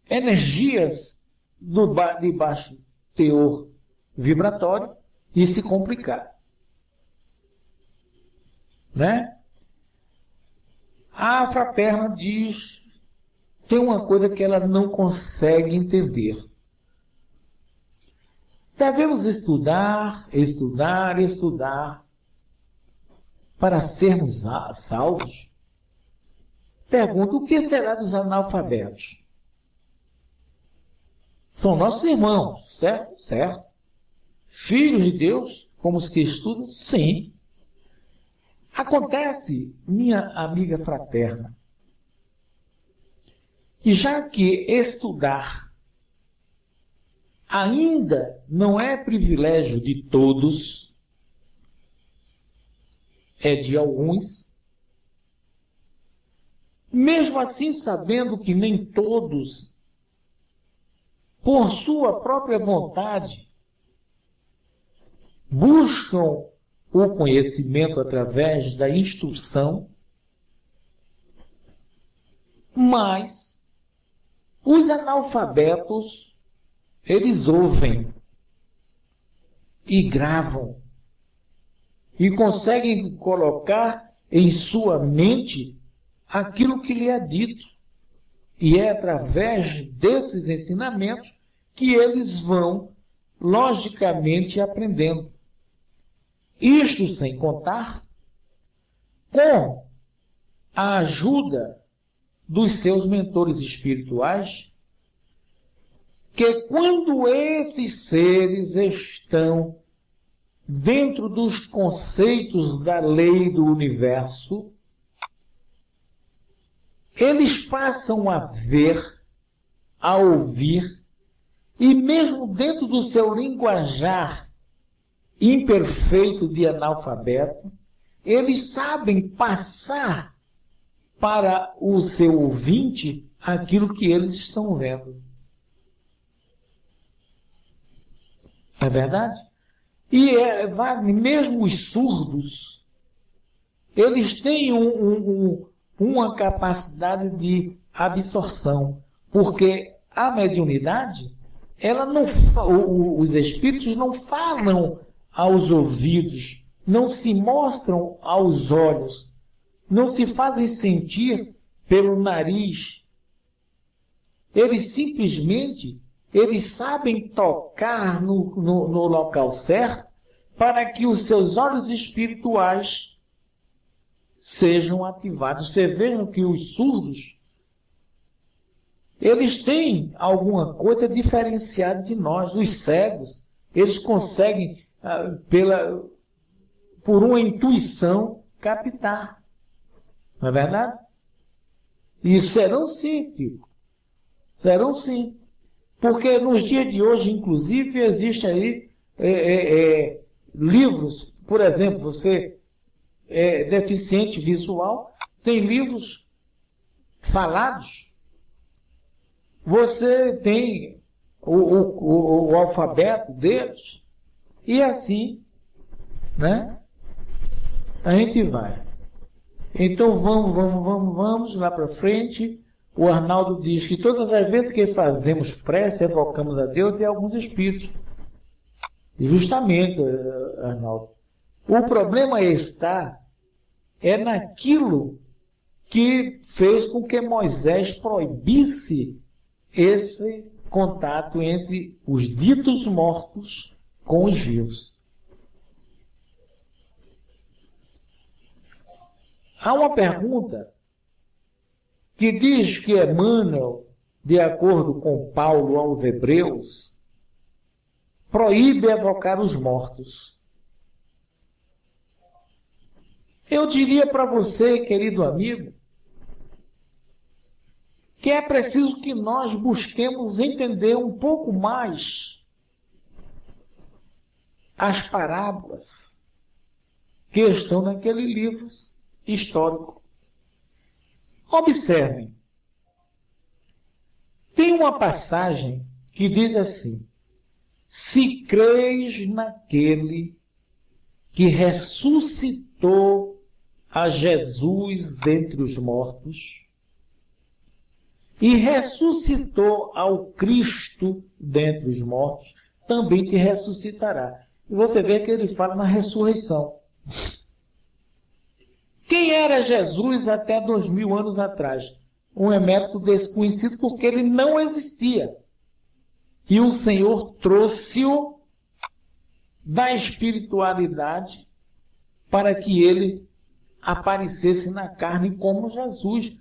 energias de baixo teor vibratório e se complicar. Né? A fraterna diz, tem uma coisa que ela não consegue entender. Devemos estudar, estudar, estudar para sermos salvos. Pergunto, o que será dos analfabetos? São nossos irmãos, certo? Certo. Filhos de Deus, como os que estudam? Sim. Acontece, minha amiga fraterna, e já que estudar ainda não é privilégio de todos, é de alguns, mesmo assim sabendo que nem todos, por sua própria vontade, buscam o conhecimento através da instrução, mas os analfabetos, eles ouvem e gravam e conseguem colocar em sua mente aquilo que lhe é dito. E é através desses ensinamentos que eles vão, logicamente, aprendendo. Isto sem contar com a ajuda dos seus mentores espirituais, que quando esses seres estão dentro dos conceitos da lei do universo, eles passam a ver, a ouvir, e mesmo dentro do seu linguajar imperfeito de analfabeto, eles sabem passar para o seu ouvinte aquilo que eles estão vendo. Não é verdade? E mesmo os surdos, eles têm uma capacidade de absorção, porque a mediunidade, ela não, os espíritos não falam aos ouvidos, não se mostram aos olhos, não se fazem sentir pelo nariz. Eles simplesmente, eles sabem tocar no local certo para que os seus olhos espirituais sejam ativados. Você veja que os surdos, eles têm alguma coisa diferenciada de nós. Os cegos, eles conseguem, por uma intuição, captar. Não é verdade? E serão sim, Tico. Serão sim. Porque nos dias de hoje, inclusive, existe aí livros, por exemplo, você é deficiente visual, tem livros falados. Você tem o alfabeto deles, e assim, né? A gente vai. Então vamos lá para frente. O Arnaldo diz que todas as vezes que fazemos prece, evocamos a Deus e alguns espíritos. Justamente, Arnaldo. O problema está naquilo que fez com que Moisés proibisse esse contato entre os ditos mortos com os vivos. Há uma pergunta que diz que Emmanuel, de acordo com Paulo aos Hebreus, proíbe evocar os mortos. Eu diria para você, querido amigo, que é preciso que nós busquemos entender um pouco mais as parábolas que estão naquele livro histórico. Observem. Tem uma passagem que diz assim: se creis naquele que ressuscitou a Jesus dentre os mortos e ressuscitou ao Cristo dentre os mortos, também te ressuscitará. E você vê que ele fala na ressurreição. Quem era Jesus até 2000 anos atrás? Um emérito desconhecido, porque ele não existia. E o Senhor trouxe-o da espiritualidade para que ele aparecesse na carne como Jesus,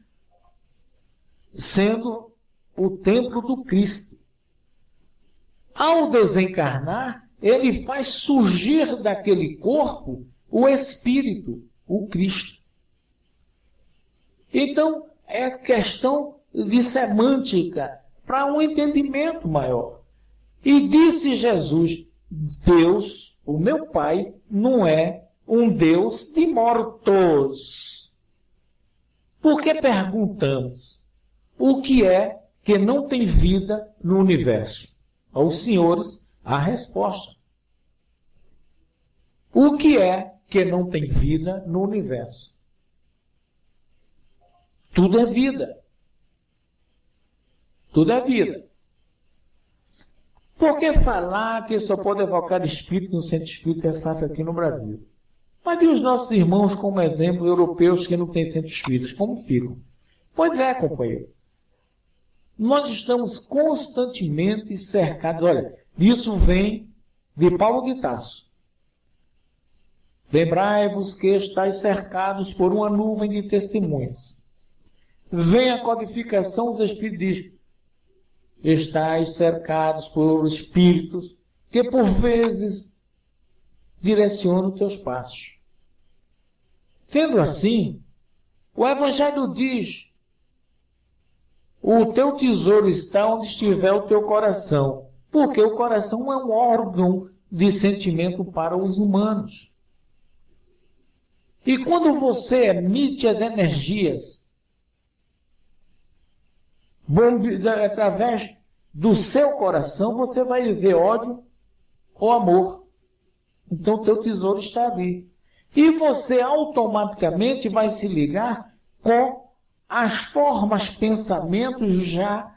sendo o templo do Cristo. Ao desencarnar, ele faz surgir daquele corpo o Espírito, o Cristo. Então, é questão de semântica para um entendimento maior. E disse Jesus: Deus, o meu Pai, não é um Deus de mortos. Por que perguntamos? O que é que não tem vida no universo? Aos senhores, a resposta. O que é que não tem vida no universo? Tudo é vida. Tudo é vida. Por que falar que só pode evocar espírito no centro espírita é fácil aqui no Brasil? Mas e os nossos irmãos, como exemplo, europeus que não têm centro espírita, como ficam? Pois é, companheiro. Nós estamos constantemente cercados. Olha, isso vem de Paulo de Tarso. Lembrai-vos que estáis cercados por uma nuvem de testemunhas. Vem a codificação dos Espíritos, diz: estáis cercados por espíritos que por vezes direcionam teus passos. Sendo assim, o Evangelho diz: o teu tesouro está onde estiver o teu coração, porque o coração é um órgão de sentimento para os humanos. E quando você emite as energias através do seu coração, você vai viver ódio ou amor. Então o teu tesouro está ali. E você automaticamente vai se ligar com as formas, pensamentos já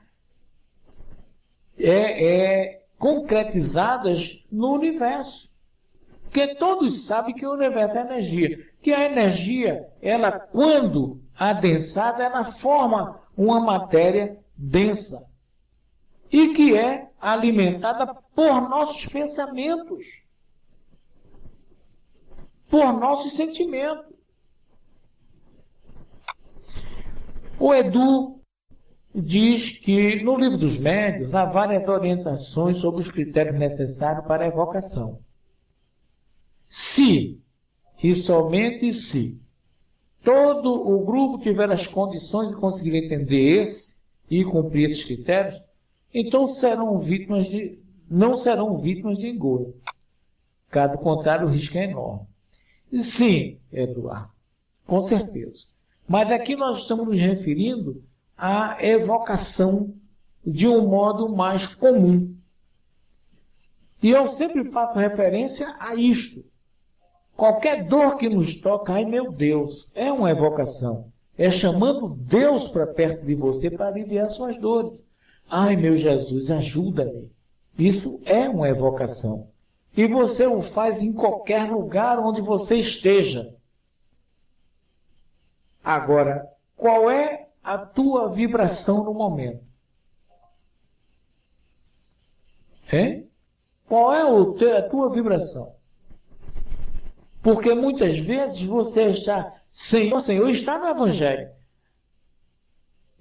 concretizadas no universo. Porque todos sabem que o universo é energia. Que a energia, ela, quando adensada, ela forma uma matéria densa. E que é alimentada por nossos pensamentos. por nossos sentimentos. O Edu diz que no Livro dos Médiuns há várias orientações sobre os critérios necessários para a evocação. Se, e somente se, todo o grupo tiver as condições de conseguir entender esse e cumprir esses critérios, então não serão vítimas de engodo. Caso contrário, o risco é enorme. Sim, Eduardo, com certeza. Mas aqui nós estamos nos referindo à evocação de um modo mais comum. E eu sempre faço referência a isto. Qualquer dor que nos toca, ai meu Deus, é uma evocação. É chamando Deus para perto de você para aliviar suas dores. Ai meu Jesus, ajuda-me. Isso é uma evocação. E você o faz em qualquer lugar onde você esteja. Agora, qual é a tua vibração no momento? Hein? Qual é a tua vibração? Porque muitas vezes você está, Senhor, está no Evangelho.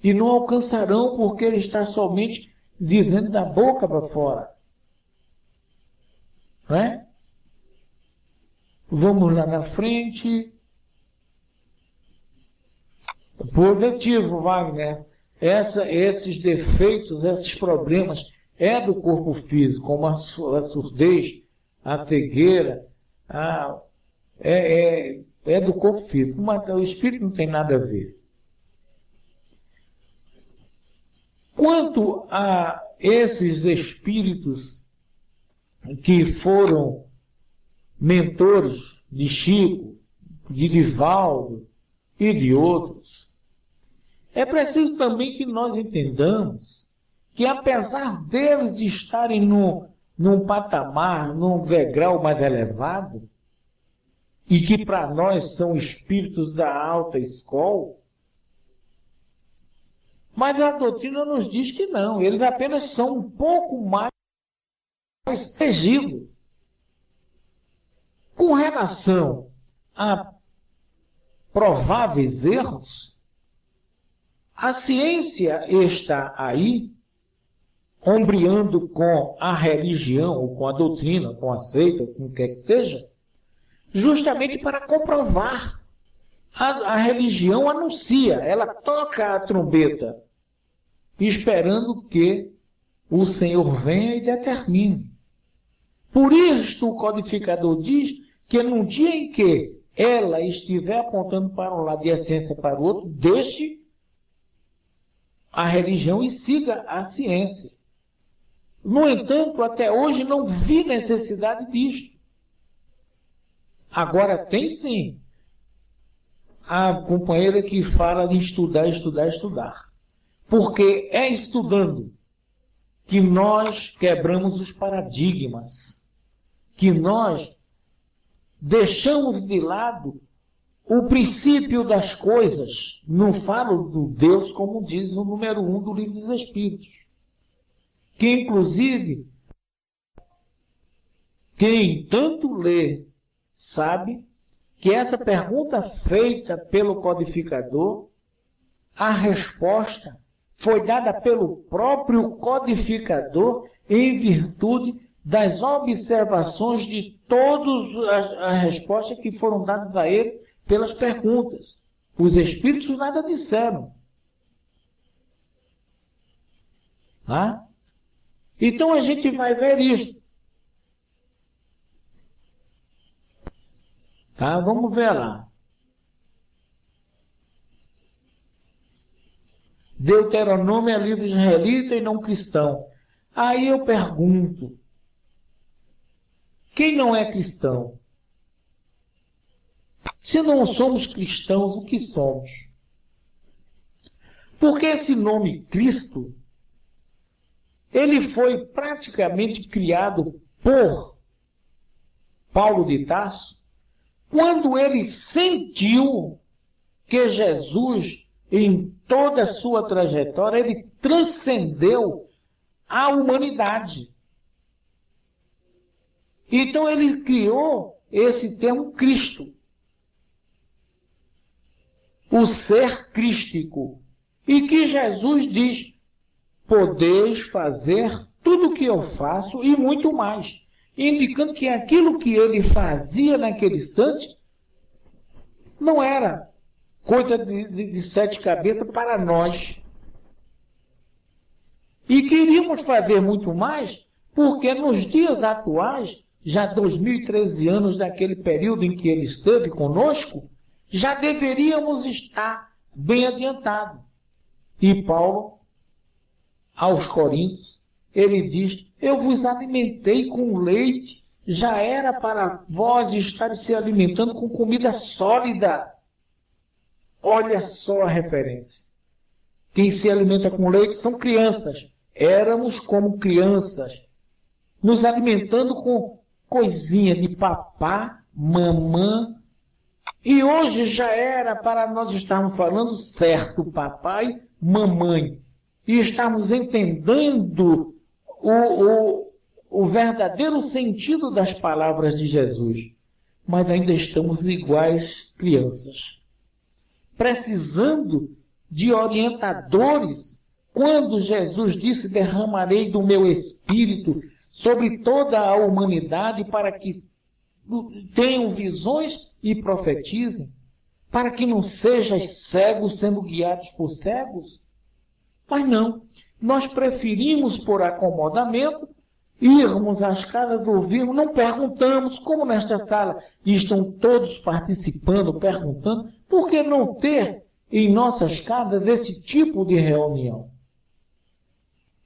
E não alcançarão porque ele está somente dizendo da boca para fora. Não é? Vamos lá na frente. Positivo, Wagner. Esses defeitos, esses problemas é do corpo físico, como a surdez, a cegueira, é do corpo físico, mas o espírito não tem nada a ver. Quanto a esses espíritos que foram mentores de Chico, de Divaldo e de outros, é preciso também que nós entendamos que, apesar deles estarem num patamar, num degrau mais elevado, e que para nós são espíritos da alta escola, mas a doutrina nos diz que não, eles apenas são um pouco mais protegidos. Com relação a prováveis erros, a ciência está aí, ombreando com a religião, ou com a doutrina, com a seita, com o que quer que seja, justamente para comprovar. A religião anuncia, ela toca a trombeta, esperando que o Senhor venha e determine. Por isto o codificador diz que no dia em que ela estiver apontando para um lado e a ciência para o outro, deixe a religião e siga a ciência. No entanto, até hoje não vi necessidade disto. Agora tem sim a companheira que fala de estudar, estudar, estudar. Porque é estudando que nós quebramos os paradigmas, que nós deixamos de lado o princípio das coisas. Não falo do Deus como diz o número 1 do Livro dos Espíritos. Que, inclusive, quem tanto lê sabe que essa pergunta feita pelo codificador, a resposta foi dada pelo próprio codificador em virtude das observações de todas as respostas que foram dadas a ele pelas perguntas. Os espíritos nada disseram. Tá? Então a gente vai ver isso. Tá? Vamos ver lá. Deuteronômio é livro israelita e não cristão. Aí eu pergunto, quem não é cristão? Se não somos cristãos, o que somos? Porque esse nome Cristo, ele foi praticamente criado por Paulo de Tarso, quando ele sentiu que Jesus, em toda a sua trajetória, ele transcendeu a humanidade. Então ele criou esse termo Cristo. O ser crístico. E que Jesus diz, podeis fazer tudo o que eu faço e muito mais. Indicando que aquilo que ele fazia naquele instante não era coisa de sete cabeças para nós. E queríamos fazer muito mais, porque nos dias atuais, já 2013 anos daquele período em que ele esteve conosco, já deveríamos estar bem adiantados. E Paulo, aos Coríntios, ele diz, eu vos alimentei com leite, já era para vós estar se alimentando com comida sólida. Olha só a referência. Quem se alimenta com leite são crianças. Éramos como crianças, nos alimentando com coisinha de papá, mamã. E hoje já era para nós estarmos falando certo, papai, mamãe. E estarmos entendendo o verdadeiro sentido das palavras de Jesus. Mas ainda estamos iguais crianças, precisando de orientadores. Quando Jesus disse, derramarei do meu espírito sobre toda a humanidade para que tenham visões e profetizem, para que não sejam cegos sendo guiados por cegos? Mas não, nós preferimos por acomodamento, irmos às casas, ouvirmos, não perguntamos, como nesta sala estão todos participando, perguntando, por que não ter em nossas casas esse tipo de reunião?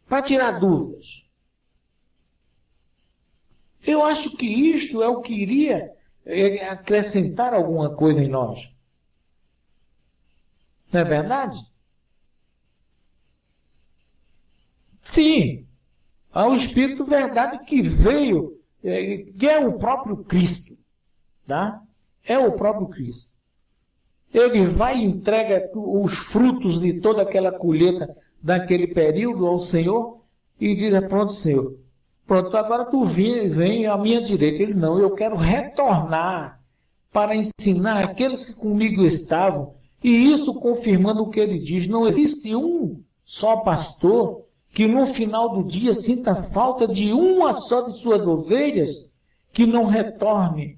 Para tirar dúvidas. Eu acho que isto é o que iria acrescentar alguma coisa em nós. Não é verdade? Sim, há o Espírito Verdade que veio, que é o próprio Cristo. Tá? É o próprio Cristo. Ele vai e entrega os frutos de toda aquela colheita daquele período ao Senhor e diz, pronto, Senhor, pronto, agora tu vem à minha direita. Ele, não, eu quero retornar para ensinar aqueles que comigo estavam, e isso confirmando o que ele diz, não existe um só pastor que no final do dia sinta falta de uma só de suas ovelhas que não retorne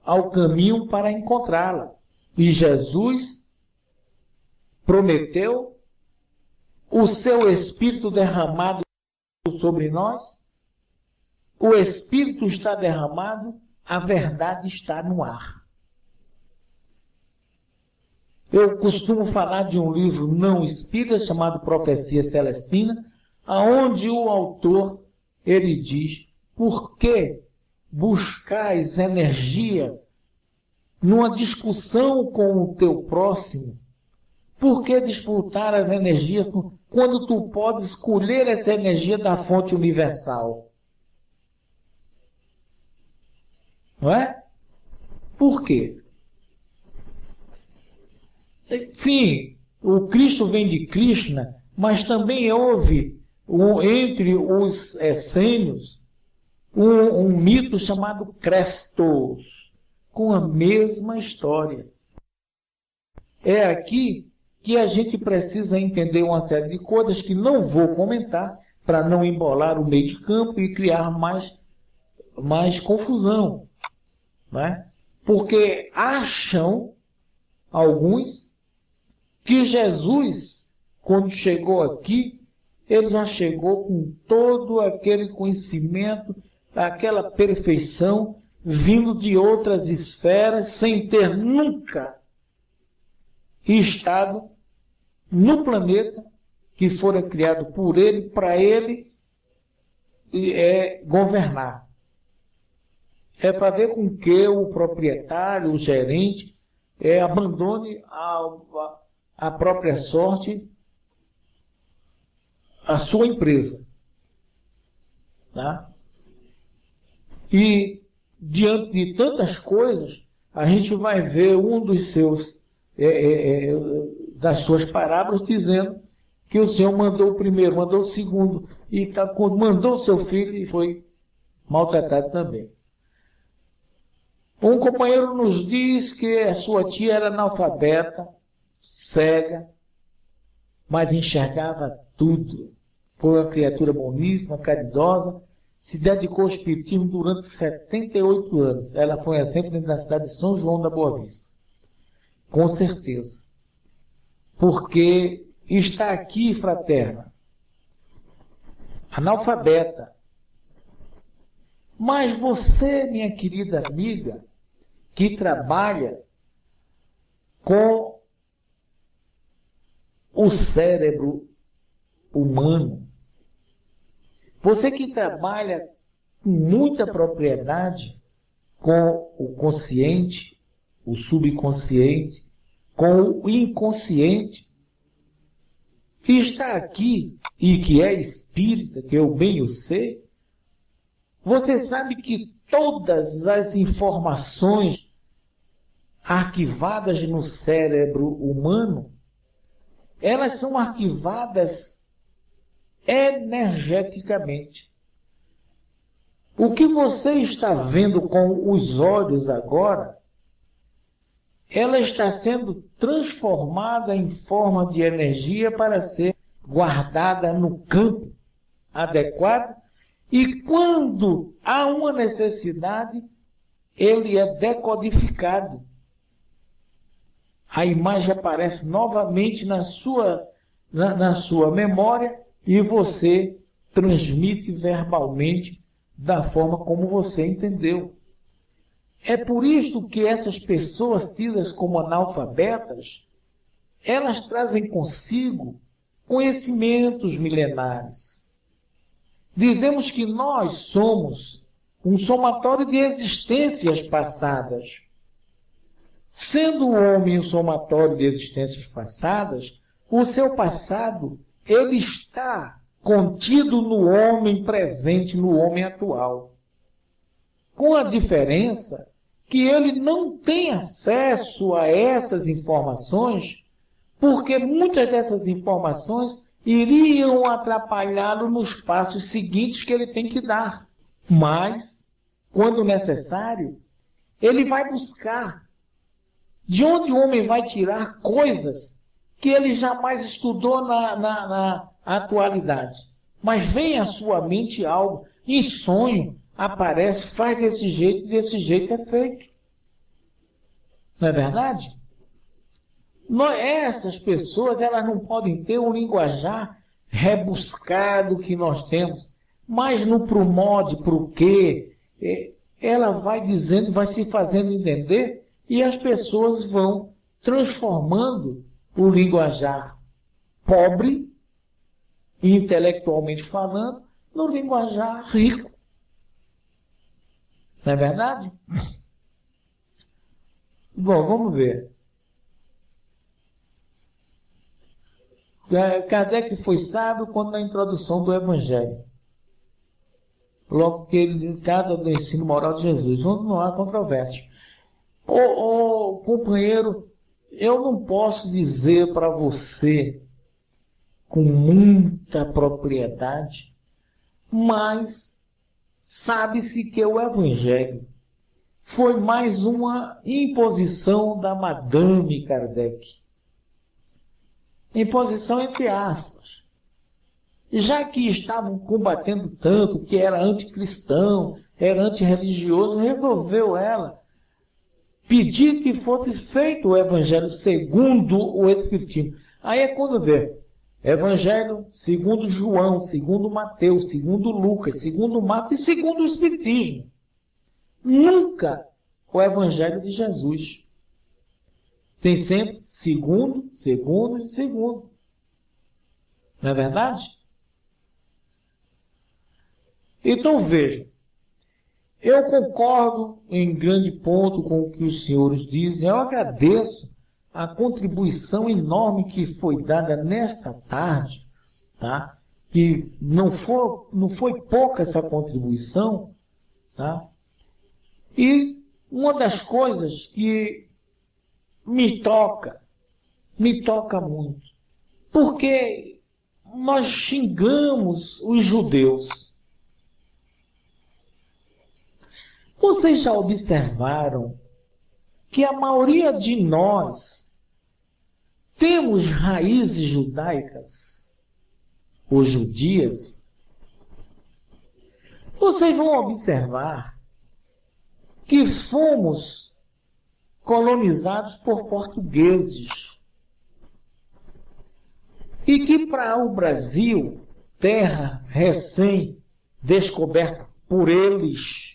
ao caminho para encontrá-la. E Jesus prometeu o seu Espírito derramado sobre nós. O Espírito está derramado, a verdade está no ar. Eu costumo falar de um livro não espírita chamado Profecia Celestina, aonde o autor, ele diz, por que buscais energia numa discussão com o teu próximo? Por que disputar as energias quando tu podes escolher essa energia da fonte universal? Não é? Por quê? Sim, o Cristo vem de Krishna, mas também houve entre os essênios um mito chamado Crestos, com a mesma história. É aqui que a gente precisa entender uma série de coisas que não vou comentar para não embolar o meio de campo e criar mais confusão. Né? Porque acham alguns que Jesus, quando chegou aqui, ele já chegou com todo aquele conhecimento, aquela perfeição, vindo de outras esferas, sem ter nunca estado no planeta que fora criado por ele, para ele governar. É fazer com que o proprietário, o gerente, abandone a própria sorte, a sua empresa. Tá? E, diante de tantas coisas, a gente vai ver um dos seus, das suas parábolas, dizendo que o Senhor mandou o primeiro, mandou o segundo, e mandou o seu filho e foi maltratado também. Um companheiro nos diz que a sua tia era analfabeta, cega, mas enxergava tudo. Foi uma criatura boníssima, caridosa, se dedicou ao espiritismo durante 78 anos. Ela foi um exemplo na cidade de São João da Boa Vista. Com certeza. Porque está aqui, fraterna, analfabeta. Mas você, minha querida amiga, que trabalha com o cérebro humano, você que trabalha com muita propriedade com o consciente, o subconsciente, com o inconsciente, que está aqui e que é espírita, que eu bem o sei, você sabe que todas as informações arquivadas no cérebro humano, elas são arquivadas energeticamente. O que você está vendo com os olhos agora, ela está sendo transformada em forma de energia para ser guardada no campo adequado, e quando há uma necessidade, ele é decodificado. A imagem aparece novamente na sua memória e você transmite verbalmente da forma como você entendeu. É por isso que essas pessoas tidas como analfabetas, elas trazem consigo conhecimentos milenares. Dizemos que nós somos um somatório de existências passadas. Sendo o homem um somatório de existências passadas, o seu passado, ele está contido no homem presente, no homem atual. Com a diferença que ele não tem acesso a essas informações, porque muitas dessas informações iriam atrapalhá-lo nos passos seguintes que ele tem que dar. Mas, quando necessário, ele vai buscar. De onde o homem vai tirar coisas que ele jamais estudou na atualidade? Mas vem à sua mente algo, em sonho, aparece, faz desse jeito é feito. Não é verdade? Essas pessoas, elas não podem ter um linguajar rebuscado que nós temos, mas no pro modo, pro quê, ela vai dizendo, vai se fazendo entender, e as pessoas vão transformando o linguajar pobre, intelectualmente falando, no linguajar rico. Não é verdade? Bom, vamos ver. Kardec foi sábio quando na introdução do Evangelho. Logo que ele trata do ensino moral de Jesus, onde não há controvérsia. Companheiro, eu não posso dizer para você com muita propriedade, mas sabe-se que o Evangelho foi mais uma imposição da Madame Kardec. Imposição entre aspas. Já que estavam combatendo tanto que era anticristão, era antirreligioso, resolveu ela pedir que fosse feito o Evangelho segundo o Espiritismo. Aí é quando vê Evangelho segundo João, segundo Mateus, segundo Lucas, segundo Marcos e segundo o Espiritismo. Nunca o Evangelho de Jesus. Tem sempre segundo, segundo e segundo. Não é verdade? Então veja, eu concordo em grande ponto com o que os senhores dizem. Eu agradeço a contribuição enorme que foi dada nesta tarde, tá? E não foi pouca essa contribuição, tá? E uma das coisas que me toca muito, porque nós xingamos os judeus. Vocês já observaram que a maioria de nós temos raízes judaicas ou judias? Vocês vão observar que fomos colonizados por portugueses e que para o Brasil, terra recém-descoberta por eles,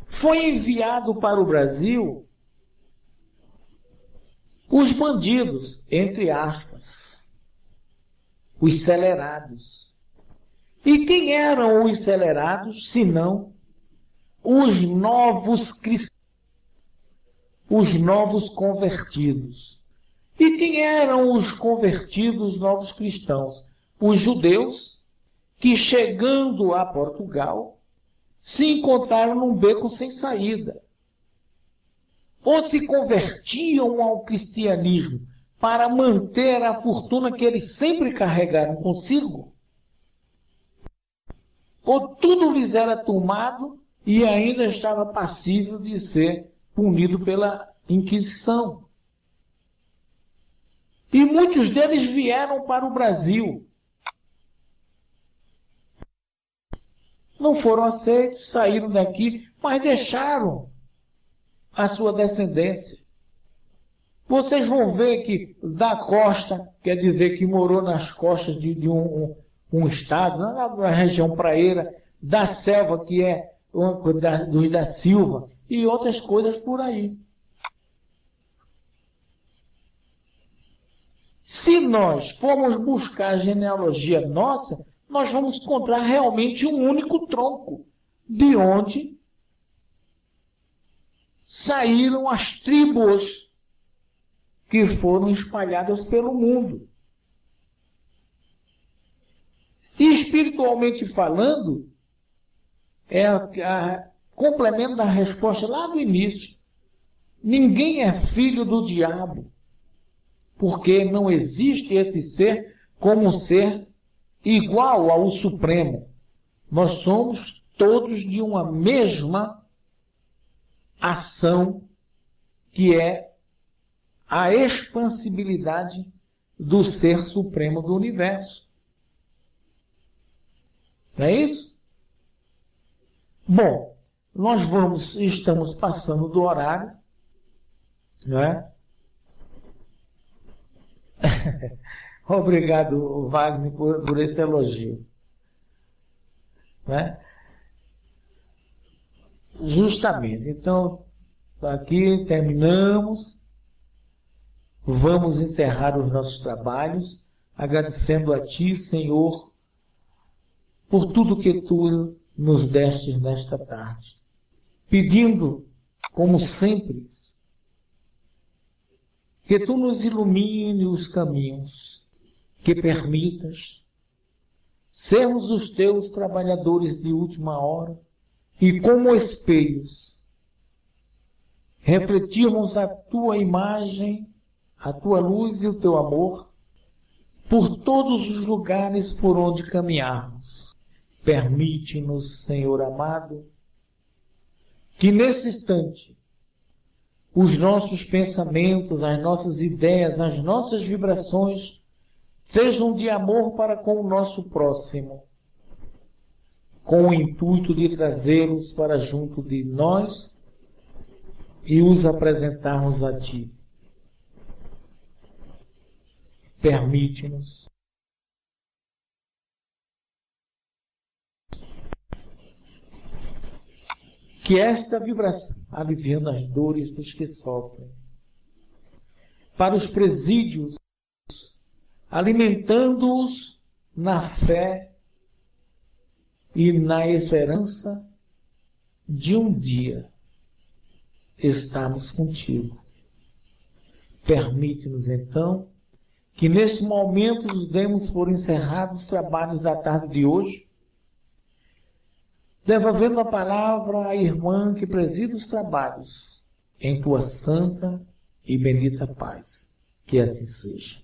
foi enviado para o Brasil os bandidos, entre aspas, os celerados. E quem eram os celerados, senão os novos cristãos, os novos convertidos? E quem eram os convertidos novos cristãos? Os judeus que, chegando a Portugal, se encontraram num beco sem saída. Ou se convertiam ao cristianismo para manter a fortuna que eles sempre carregaram consigo, ou tudo lhes era tomado e ainda estava passível de ser punido pela Inquisição. E muitos deles vieram para o Brasil. Não foram aceitos, saíram daqui, mas deixaram a sua descendência. Vocês vão ver que da costa, quer dizer que morou nas costas de um estado, na região praieira, da selva, que é dos da Silva, e outras coisas por aí. Se nós formos buscar a genealogia nossa, nós vamos encontrar realmente um único tronco, de onde saíram as tribos que foram espalhadas pelo mundo. E espiritualmente falando, complemento da resposta lá do início. Ninguém é filho do diabo, porque não existe esse ser como um ser igual ao Supremo. Nós somos todos de uma mesma ação, que é a expansibilidade do Ser Supremo do Universo. Não é isso? Bom, nós estamos passando do horário, não é? Obrigado, Wagner, por esse elogio. Né? Justamente. Então, aqui terminamos. Vamos encerrar os nossos trabalhos, agradecendo a Ti, Senhor, por tudo que Tu nos destes nesta tarde. Pedindo, como sempre, que Tu nos ilumine os caminhos, que permitas sermos os Teus trabalhadores de última hora e, como espelhos, refletirmos a Tua imagem, a Tua luz e o Teu amor por todos os lugares por onde caminharmos. Permite-nos, Senhor amado, que nesse instante os nossos pensamentos, as nossas ideias, as nossas vibrações sejam de amor para com o nosso próximo, com o intuito de trazê-los para junto de nós e os apresentarmos a Ti. Permite-nos que esta vibração, aliviando as dores dos que sofrem, para os presídios, alimentando-os na fé e na esperança de um dia estarmos contigo. Permite-nos, então, que neste momento nos demos por encerrados os trabalhos da tarde de hoje, devolvendo a palavra à irmã que preside os trabalhos, em Tua santa e bendita paz. Que assim seja.